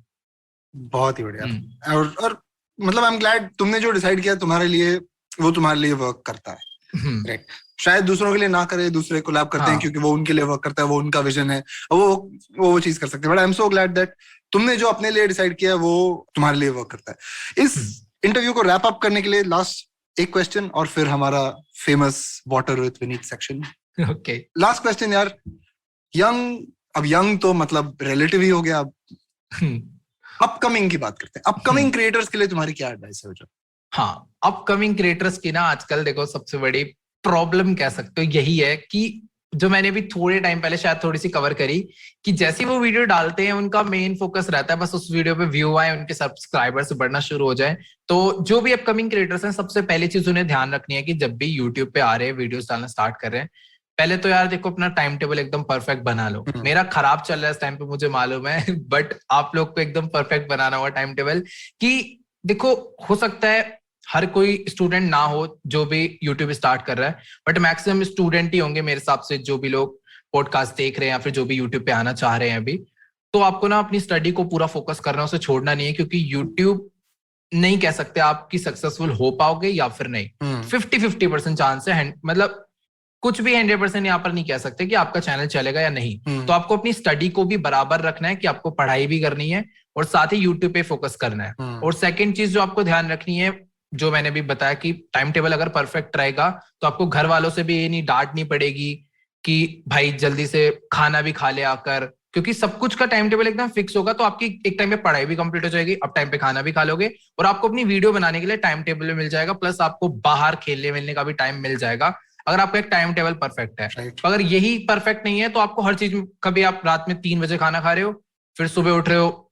बहुत ही बढ़िया। और मतलब आई एम ग्लैड तुमने जो डिसाइड किया तुम्हारे लिए, वो तुम्हारे लिए वर्क करता है, राइट? शायद दूसरों के लिए ना करे, दूसरे कोलैब करते हैं क्योंकि वो उनके लिए वर्क करता है, वो उनका विजन है, वो चीज कर सकते हैं। But I am so glad that तुमने जो अपने लिए डिसाइड किया वो तुम्हारे लिए वर्क करता है। इस इंटरव्यू को रैप अप करने के लिए लास्ट एक क्वेश्चन, और फिर हमारा famous water with Vineet section. Okay, last question यार। अब यंग तो मतलब रिलेटिव ही हो गया, अब अपकमिंग की बात करते हैं। अपकमिंग क्रिएटर्स के लिए तुम्हारी क्या एडवाइस है? हाँ, अपकमिंग क्रिएटर्स की ना आजकल देखो सबसे बड़ी प्रॉब्लम कह सकते हो यही है कि जो मैंने भी थोड़े टाइम पहले शायद थोड़ी सी कवर करी, कि जैसे वो वीडियो डालते हैं उनका मेन फोकस रहता है बस उस वीडियो पे व्यू आए, उनके सब्सक्राइबर्स बढ़ना शुरू हो जाए। तो जो भी अपकमिंग क्रिएटर्स हैं, सबसे पहली चीज उन्हें ध्यान रखनी है कि जब भी यूट्यूब पे आ रहे हैं, वीडियोस डालना स्टार्ट कर रहे हैं, पहले तो यार देखो अपना टाइम टेबल एकदम परफेक्ट बना लो। मेरा खराब चल रहा है इस टाइम पे मुझे मालूम है, बट आप लोग को एकदम परफेक्ट बनाना होगा टाइम टेबल। कि देखो हो सकता है हर कोई स्टूडेंट ना हो जो भी यूट्यूब स्टार्ट कर रहा है, बट मैक्सिमम स्टूडेंट ही होंगे मेरे हिसाब से जो भी लोग पॉडकास्ट देख रहे हैं या फिर जो भी यूट्यूब पे आना चाह रहे हैं अभी। तो आपको ना अपनी स्टडी को पूरा फोकस करना है, उसे छोड़ना नहीं है, क्योंकि यूट्यूब नहीं कह सकते आपकी सक्सेसफुल हो पाओगे या फिर नहीं। 50-50% चांस है, मतलब कुछ भी 100% यहाँ पर नहीं कह सकते कि आपका चैनल चलेगा या नहीं। तो आपको अपनी स्टडी को भी बराबर रखना है कि आपको पढ़ाई भी करनी है और साथ ही यूट्यूब पे फोकस करना है। और सेकंड चीज जो आपको ध्यान रखनी है, जो मैंने भी बताया कि टाइम टेबल अगर परफेक्ट रहेगा तो आपको घर वालों से भी ये नहीं डांटनी पड़ेगी कि भाई जल्दी से खाना भी खा ले आकर, क्योंकि सब कुछ का टाइम टेबल एकदम फिक्स होगा तो आपकी एक टाइम पे पढ़ाई भी कंप्लीट हो जाएगी, अब टाइम पे खाना भी खा लोगे और आपको अपनी वीडियो बनाने के लिए टाइम टेबल मिल जाएगा, प्लस आपको बाहर खेलने मिलने का भी टाइम मिल जाएगा अगर आपका एक टाइम टेबल परफेक्ट है। तो अगर यही परफेक्ट नहीं है तो आपको हर चीज में, कभी आप रात में 3 बजे खाना खा रहे हो, फिर सुबह उठ रहे हो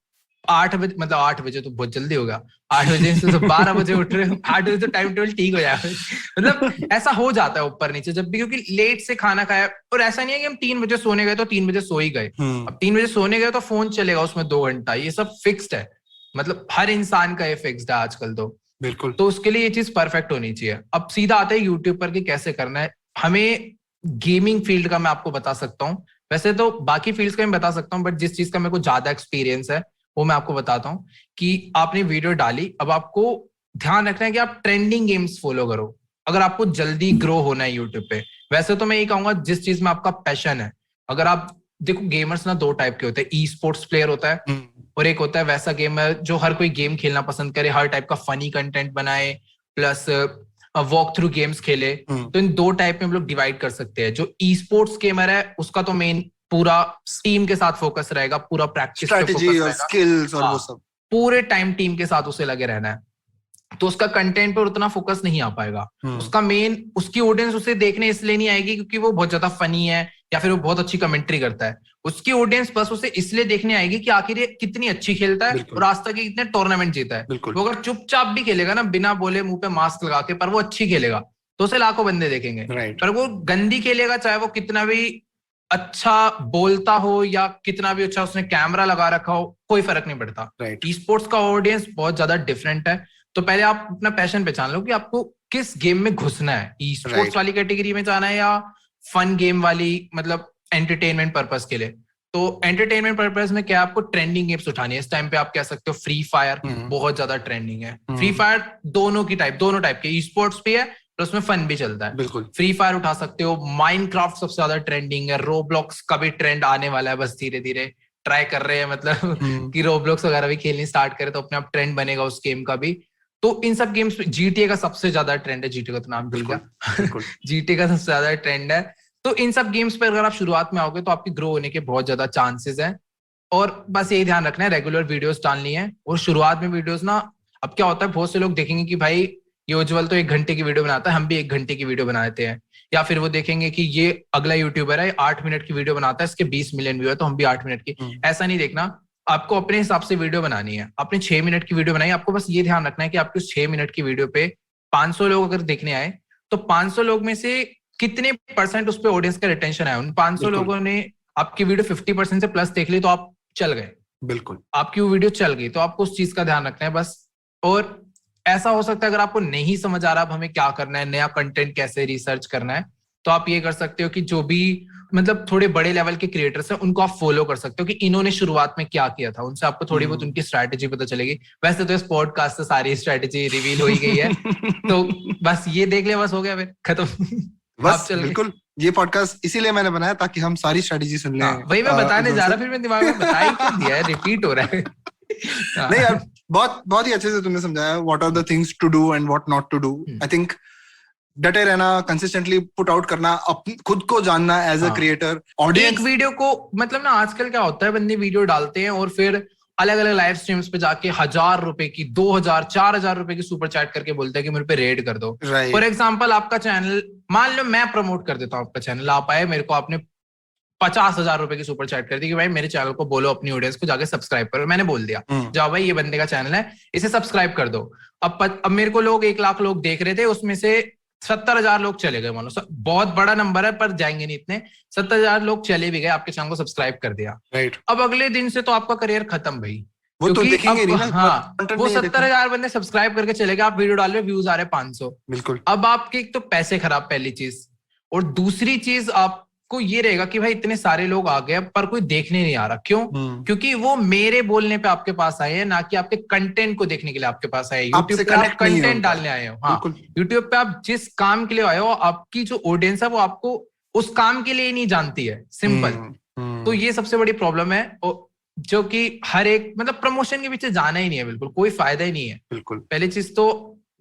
8 बजे, मतलब 8 बजे तो बहुत जल्दी होगा, 8 बजे से तो 12 बजे उठ रहे हो, 8 बजे तो टाइम टेबल ठीक हो जाएगा। मतलब ऐसा हो जाता है ऊपर नीचे जब भी, क्योंकि लेट से खाना खाया। और ऐसा नहीं है कि हम 3 बजे सोने गए तो 3 बजे सो ही गए, अब 3 बजे सोने गए तो फोन चलेगा उसमें 2 घंटा, ये सब फिक्स्ड है। मतलब हर इंसान का ये फिक्स्ड है आजकल। तो बिल्कुल। तो उसके लिए ये चीज परफेक्ट होनी चाहिए। अब सीधा आता है यूट्यूब पर कि कैसे करना है हमें। गेमिंग फील्ड का मैं आपको बता सकता हूँ, वैसे तो बाकी फील्ड्स का मैं बता सकता हूँ, बट जिस चीज का मेरे को ज्यादा एक्सपीरियंस है वो मैं आपको बताता हूँ। कि आपने वीडियो डाली, अब आपको ध्यान रखना है कि आप ट्रेंडिंग गेम्स फॉलो करो अगर आपको जल्दी ग्रो होना है यूट्यूब पे। वैसे तो मैं ये कहूंगा जिस चीज में आपका पैशन है, अगर आप देखो गेमर्स ना दो टाइप के होते हैं, ई स्पोर्ट्स प्लेयर होता है और एक होता है वैसा गेमर जो हर कोई गेम खेलना पसंद करे, हर टाइप का फनी कंटेंट बनाए प्लस वॉक थ्रू गेम्स खेले। तो इन दो टाइप में हम लोग डिवाइड कर सकते हैं। जो ई स्पोर्ट्स गेमर है उसका तो मेन पूरा टीम के साथ फोकस रहेगा, पूरा प्रैक्टिस पे फोकस रहेगा, स्किल्स और वो सब पूरे टाइम टीम के साथ उसे लगे रहना है। तो उसका कंटेंट पर उतना फोकस नहीं आ पाएगा। उसका मेन उसकी ऑडियंस उसे देखने इसलिए नहीं आएगी क्योंकि वो बहुत ज्यादा फनी है या फिर वो बहुत अच्छी कमेंट्री करता है। उसकी ऑडियंस बस उसे इसलिए देखने आएगी कि आखिर ये कितनी अच्छी खेलता है और आज तक कितने टूर्नामेंट जीता है। वो अगर चुपचाप भी खेलेगा ना, बिना बोले मुंह पे मास्क लगा के, पर वो अच्छी खेलेगा तो उसे लाखों बंदे देखेंगे। पर वो गंदी खेलेगा, चाहे वो कितना भी अच्छा बोलता हो या कितना भी अच्छा उसने कैमरा लगा रखा हो, कोई फर्क नहीं पड़ता। ई स्पोर्ट्स का ऑडियंस बहुत ज्यादा डिफरेंट है। तो पहले आप अपना पैशन पहचान लो कि आपको किस गेम में घुसना है, ई स्पोर्ट्स वाली कैटेगरी में जाना है या फन गेम वाली, मतलब एंटरटेनमेंट पर्पस के लिए। तो एंटरटेनमेंट पर्पस में क्या आपको ट्रेंडिंग गेम्स उठानी है। इस टाइम पे आप कह सकते हो फ्री फायर बहुत ज्यादा ट्रेंडिंग है। फ्री फायर दोनों टाइप के ई स्पोर्ट्स भी है तो उसमें फन भी चलता है। फ्री फायर उठा सकते हो। माइनक्राफ्ट सबसे ज्यादा ट्रेंडिंग है। रोब्लॉक्स का भी ट्रेंड आने वाला है, बस धीरे धीरे ट्राई कर रहे हैं, मतलब कि रोब्लॉक्स वगैरह भी खेलनी स्टार्ट करे तो अपने आप ट्रेंड बनेगा उस गेम का भी। तो इन सब गेम्स में जीटीए का सबसे ज्यादा ट्रेंड है। जीटीए का तो नाम भूल गया जीटीए का सबसे ज्यादा ट्रेंड है। तो इन सब गेम्स पर अगर आप शुरुआत में आओगे तो आपकी ग्रो होने के बहुत ज्यादा चांसेस हैं। और बस यही ध्यान रखना है, रेगुलर वीडियोस डालनी है। और शुरुआत में वीडियोस ना, अब क्या होता है बहुत से लोग देखेंगे कि भाई ये उज्जवल तो 1 घंटे की वीडियो बनाता है, हम भी 1 घंटे की वीडियो बनाते हैं। या फिर वो देखेंगे कि ये अगला यूट्यूबर है 8 मिनट की वीडियो बनाता है, इसके 20 मिलियन व्यू है तो हम भी 8 मिनट की। ऐसा नहीं देखना, आपको अपने हिसाब से वीडियो बनानी है। आपने 6 मिनट की वीडियो बनाई, आपको बस ये ध्यान रखना है कि आपकी उस 6 मिनट की वीडियो पे 500 लोग अगर देखने आए तो 500 लोग में से कितने % उस पे ऑडियंस का रिटेंशन आया। उन 500 लोगों ने आपकी वीडियो 50% से प्लस देख ली तो आप चल गए, बिल्कुल आपकी वो वीडियो चल गई। तो आपको उस चीज का ध्यान रखना है बस। और ऐसा हो सकता है अगर आपको नहीं समझ आ रहा अब हमें क्या करना है, नया कंटेंट कैसे रिसर्च करना है, तो आप ये कर सकते हो कि जो भी मतलब थोड़े बड़े लेवल के क्रिएटर्स हैं उनको आप फॉलो कर सकते हो कि इन्होंने शुरुआत में क्या किया था। उनसे आपको थोड़ी बहुत उनकी स्ट्रैटेजी पता चलेगी। वैसे तो इस पॉडकास्ट से सारी स्ट्रैटेजी रिवील हो ही गई है तो बस ये देख लिया, बस हो गया फिर खत्म बस बिल्कुल। ये पॉडकास्ट इसीलिए मैंने बनाया ताकि हम सारी स्ट्रैटेजी सुन लें। वही मैं बताने जा रहा, फिर मैं दिमाग में बता ही क्यों दिया है, रिपीट हो रहा है नहीं यार, बहुत ही अच्छे से तुमने समझाया what are the things to do and what not to do. I think डटे रहना, कंसिस्टेंटली पुट आउट करना, खुद को जानना एज अ क्रिएटर। ऑडियंस एक वीडियो को मतलब ना आजकल क्या होता है, बंदे वीडियो डालते हैं और फिर अलग अलग लाइव स्ट्रीम्स पे जाके 1000 रुपए की, 2000, 4000 रुपए की सुपर चैट करके बोलते हैं कि मेरे पे रेड कर दो। फॉर एग्जाम्पल आपका चैनल, मान लो मैं प्रमोट कर देता हूँ आपका चैनल, आप आए मेरे को आपने 50,000 रुपए की सुपर चैट कर दी कि भाई मेरे चैनल को बोलो अपनी ऑडियंस को जाके सब्सक्राइब करो। मैंने बोल दिया जाओ भाई ये बंदे का चैनल है, इसे सब्सक्राइब कर दो। अब मेरे को लोग 1 लाख लोग देख रहे थे, उसमें से 70,000 लोग चले गए। मान लो बहुत बड़ा नंबर है पर जाएंगे नहीं इतने, 70,000 लोग चले भी गए, आपके चैनल को सब्सक्राइब कर दिया। अब अगले दिन से तो आपका करियर खत्म भाई, वो तो देखेंगे नहीं ना। हाँ, वो 70,000 बंदे सब्सक्राइब करके चले गए, आप वीडियो डाल रहे हो, व्यूज आ रहे 500। बिल्कुल। अब आपके एक तो पैसे खराब, पहली चीज, और दूसरी चीज आपको ये रहेगा कि भाई इतने सारे लोग आ गए पर कोई देखने नहीं आ रहा। क्यों? क्योंकि वो मेरे बोलने पे आपके पास आए हैं, ना कि आपके कंटेंट को देखने के लिए आपके पास आए। यूट्यूब पे आप कंटेंट डालने आए हो। हाँ, यूट्यूब पे आप जिस काम के लिए आए हो, आपकी जो ऑडियंस है वो आपको उस काम के लिए ही नहीं जानती है, सिंपल। तो ये सबसे बड़ी प्रॉब्लम है, जो कि हर एक मतलब प्रमोशन के पीछे जाना ही नहीं है, बिल्कुल कोई फायदा ही नहीं है। बिल्कुल। पहली चीज तो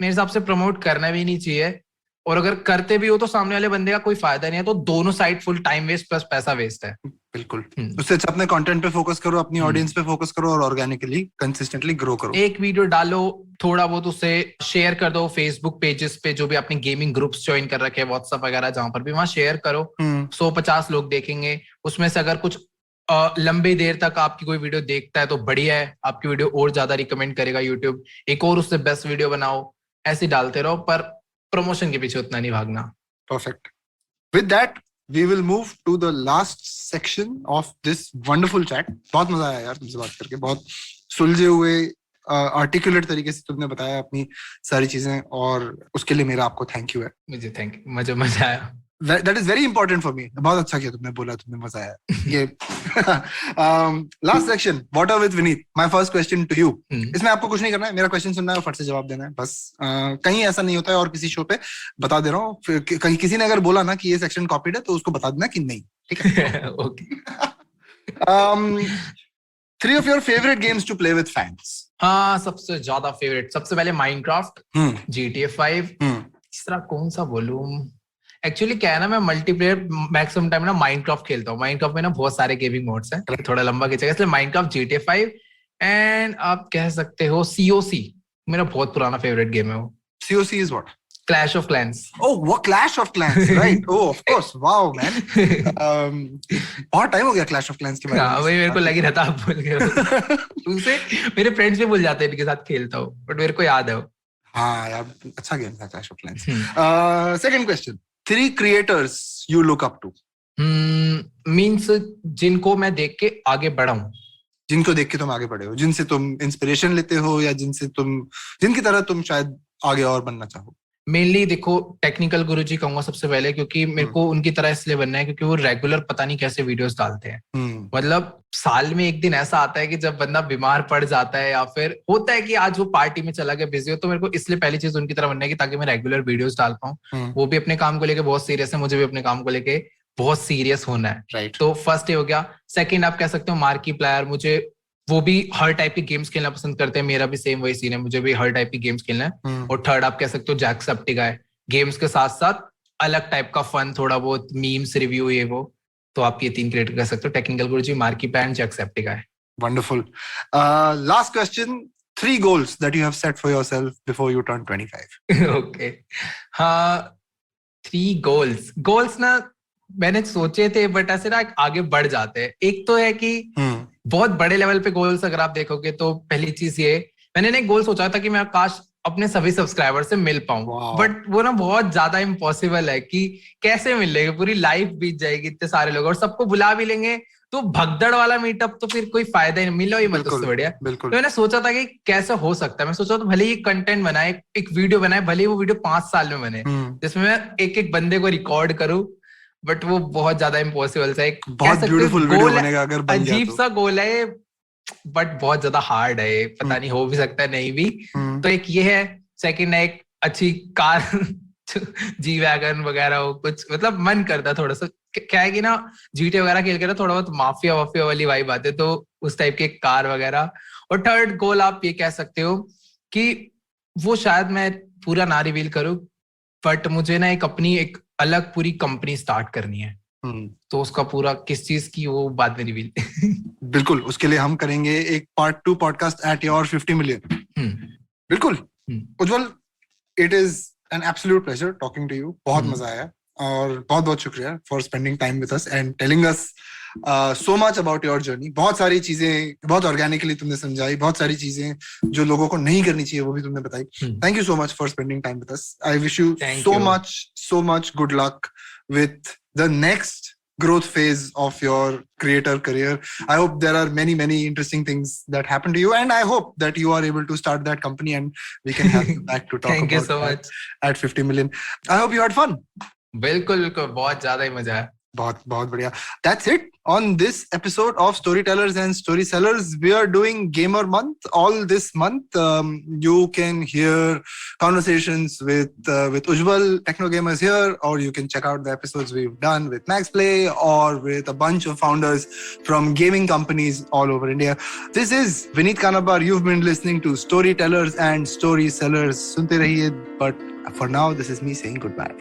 मेरे हिसाब से प्रमोट करना भी नहीं चाहिए, और अगर करते भी हो तो सामने वाले बंदे का कोई फायदा नहीं है। तो दोनों side full time waste plus पैसा वेस्ट है। बिल्कुल। उससे अच्छा अपने कंटेंट पे फोकस करो, अपनी ऑडियंस पे फोकस करो और ऑर्गेनिकली कंसिस्टेंटली ग्रो करो। एक वीडियो डालो, थोड़ा बहुत उसे शेयर कर दो फेसबुक पेजेस पे, जो भी आपने गेमिंग ग्रुप्स ज्वाइन कर रखे हैं, व्हाट्सएप वगैरह, जहां पर भी, वहां शेयर करो। 100-50 लोग देखेंगे, उसमें से अगर कुछ लंबे देर तक आपकी कोई वीडियो देखता है तो बढ़िया है, आपकी वीडियो और ज्यादा रिकमेंड करेगा यूट्यूब, एक और उससे बेस्ट वीडियो बनाओ, ऐसे डालते रहो, पर प्रमोशन के पीछे उतना नहीं भागना। Perfect. With that we will move to the last section of this wonderful chat. बहुत मजा आया यार तुमसे बात करके, बहुत सुलझे हुए आर्टिकुलेट तरीके से तुमने बताया अपनी सारी चीजें, और उसके लिए मेरा आपको थैंक यू है. मुझे थैंक यू, मुझे मजा आया. That is very important for me. बहुत अच्छा किया तुमने, बोला तुमने, मजा आया. ये last section, Water with Vineet. My first question to you. इसमें आपको कुछ नहीं करना है, मेरा क्वेश्चन सुनना है और फट से जवाब देना है बस. कहीं ऐसा नहीं होता है और किसी शो पे बता दे रहा हूँ, कहीं किसी ने अगर बोला ना कि ये सेक्शन कॉपीड है तो उसको बता देना कि नहीं, ठीक है? Okay. 3 of your favorite games to play with fans. हाँ, सबसे ज्यादा फेवरेट, सबसे पहले माइनक्राफ्ट, GTA 5. तीसरा कौन सा बोलूं? एक्चुअली क्या है ना, मैं मल्टीप्लेयर मैक्सिमम टाइम ना माइनक्राफ्ट खेलता हूँ. माइनक्राफ्ट में ना बहुत सारे गेमिंग मोड्स हैं, थोड़ा लंबा खींचेगा, इसलिए माइनक्राफ्ट, GTA 5 एंड आप कह सकते हो COC. मेरा बहुत पुराना फेवरेट गेम है वो. COC is what? Clash of Clans. Oh, what Clash of Clans, right? Oh, of course. Wow, man. बहुत टाइम हो गया Clash of Clans के बारे में. हाँ, वही मेरे को लग ही रहा था आप भूल गए. उसे मेरे फ्रेंड्स भी भूल जाते हैं, इनके साथ खेलता हूँ, बट मेरे को याद है वो. हाँ यार, अच्छा गेम था Clash of Clans. Second question. 3 creators you look up to. Means जिनको मैं देख के आगे बढ़ा हूँ. जिनको देख के तुम आगे बढ़े हो, जिनसे तुम इंस्पिरेशन लेते हो, या जिनकी तरह तुम शायद आगे और बनना चाहो. मेनली देखो, टेक्निकल गुरुजी कहूंगा सबसे पहले, क्योंकि मेरे को उनकी तरह इसलिए बनना है क्योंकि वो रेगुलर पता नहीं कैसे वीडियोस डालते हैं. मतलब साल में एक दिन ऐसा आता है कि जब बंदा बीमार पड़ जाता है या फिर होता है कि आज वो पार्टी में चला गया, बिजी हो, तो मेरे को इसलिए पहली चीज उनकी तरह बनना है कि ताकि मैं रेगुलर वीडियोस डाल पाऊँ. वो भी अपने काम को लेके बहुत सीरियस है, मुझे भी अपने काम को लेके बहुत सीरियस होना है. Right. तो फर्स्ट ये हो गया. सेकेंड आप कह सकते हो मार्कीप्लायर. मुझे वो भी हर टाइप के गेम्स खेलना पसंद करते हैं, मेरा भी सेम वही सीन है, मुझे भी हर टाइप की गेम्स खेलना है. और थर्ड आप कह सकते हो जैक्सेप्टिकाई. गेम्स के साथ साथ अलग टाइप का फन, थोड़ा बहुत मीम्स, रिव्यू, ये वो. तो आप ये 3 क्रिएट कर सकते हो, technical Guruji, मार्कीप्लायर, जैक्सेप्टिकाई. Wonderful. Last question. 3 goals that you have set for yourself before you turn 25. Okay. हाँ, 3 goals ना मैंने सोचे थे, बट ऐसे ना आगे बढ़ जाते हैं. एक तो है कि बहुत बड़े लेवल पे गोल्स अगर आप देखोगे तो पहली चीज ये, मैंने ना एक गोल सोचा था कि मैं काश अपने सभी सब्सक्राइबर से मिल पाऊं. बट वो ना बहुत ज्यादा इम्पॉसिबल है कि कैसे मिल लेंगे, पूरी लाइफ बीत जाएगी, इतने सारे लोग, और सबको बुला भी लेंगे तो भगदड़ वाला मीटअप, तो फिर कोई फायदा ही नहीं. मिलो ही मत, उससे बढ़िया. तो मैंने सोचा था कि कैसे हो सकता है. मैं सोचा तो भले ही कंटेंट बनाए, एक वीडियो बनाए, भले ही वो वीडियो 5 साल में बने, जिसमें मैं एक बंदे को रिकॉर्ड करूं. बट वो बहुत ज्यादा इम्पॉसिबल था. एक बहुत ब्यूटीफुल वीडियो बनेगा अगर बन गया. अजीब सा गोल है, बट बहुत ज्यादा हार्ड है. पता नहीं हो भी सकता है, नहीं भी. तो एक ये है. सेकंड है एक अच्छी कार, जी वैगन वगैरह हो कुछ, मतलब मन करता थोड़ा सा. क्या है कि ना GTA वगैरह खेल के ना थोड़ा बहुत माफिया वाफिया वाली वाइब आते, तो उस टाइप के कार वगैरह. और थर्ड गोल आप ये कह सकते हो कि वो शायद मैं पूरा ना रिवील करूं, बट मुझे ना एक अपनी एक अलग पूरी कंपनी स्टार्ट करनी है. तो उसका पूरा किस चीज की, वो बाद में रिवील. बिल्कुल, उसके लिए हम करेंगे एक part 2 podcast at your 50 million. बिल्कुल. Ujjwal, it is an absolute pleasure talking to you. बहुत मजा आया और बहुत बहुत शुक्रिया for spending time with us and telling us so much about your journey. बहुत सारी चीजें बहुत ऑर्गेनिकली तुमने समझाई, बहुत सारी चीजें जो लोगों को नहीं करनी चाहिए वो भी तुमने बताई. Thank you so much for spending time with us. I wish you so much good luck with the next growth phase of your creator career. I hope there are many interesting things that happen to you, and I hope that you are able to start that company and we can have you back to talk Thank about you so much. At 50 million. I hope you had fun. बिल्कुल, बहुत ज्यादा ही मजा आया. बहुत बढ़िया. That's it on this episode of Storytellers and Story Sellers. We are doing Gamer Month all this month. You can hear conversations with Ujjwal, Techno Gamers here, or you can check out the episodes we've done with Max Play or with a bunch of founders from gaming companies all over India. This is Vineet Kanabar. You've been listening to Storytellers and Story Sellers. Sunte rahiye, but for now, this is me saying goodbye.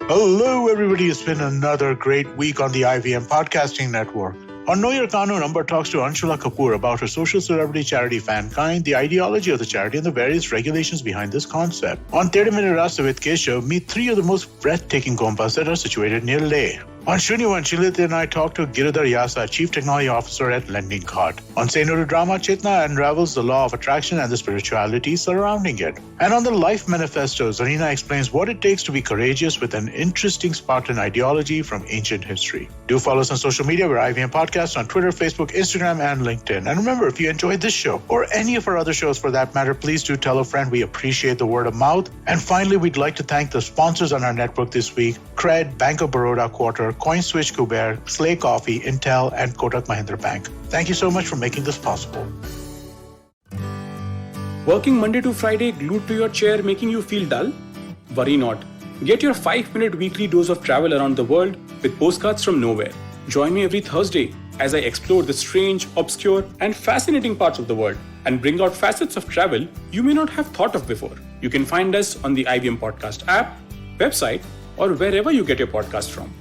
Hello, everybody. It's been another great week on the IVM Podcasting Network. On Know Your Kano, Number talks to Anshula Kapoor about her social celebrity charity Fankind, the ideology of the charity, and the various regulations behind this concept. On 30 Minute Rasta with Keshav, meet 3 of the most breathtaking kompas that are situated near Leh. On Shunyu Vanchilith and I talked to Giridhar Yasa, Chief Technology Officer at Lending Card. On Say No to Drama, Chetna unravels the law of attraction and the spirituality surrounding it. And on the Life Manifesto, Zarina explains what it takes to be courageous with an interesting Spartan ideology from ancient history. Do follow us on social media. We're IVM Podcast on Twitter, Facebook, Instagram, and LinkedIn. And remember, if you enjoyed this show or any of our other shows for that matter, please do tell a friend. We appreciate the word of mouth. And finally, we'd like to thank the sponsors on our network this week: Cred, Bank of Baroda Quarter, CoinSwitch, Kuber, Slay Coffee, Intel, and Kotak Mahindra Bank. Thank you so much for making this possible. Working Monday to Friday glued to your chair making you feel dull? Worry not. Get your 5-minute weekly dose of travel around the world with Postcards from Nowhere. Join me every Thursday as I explore the strange, obscure, and fascinating parts of the world and bring out facets of travel you may not have thought of before. You can find us on the IVM Podcast app, website, or wherever you get your podcast from.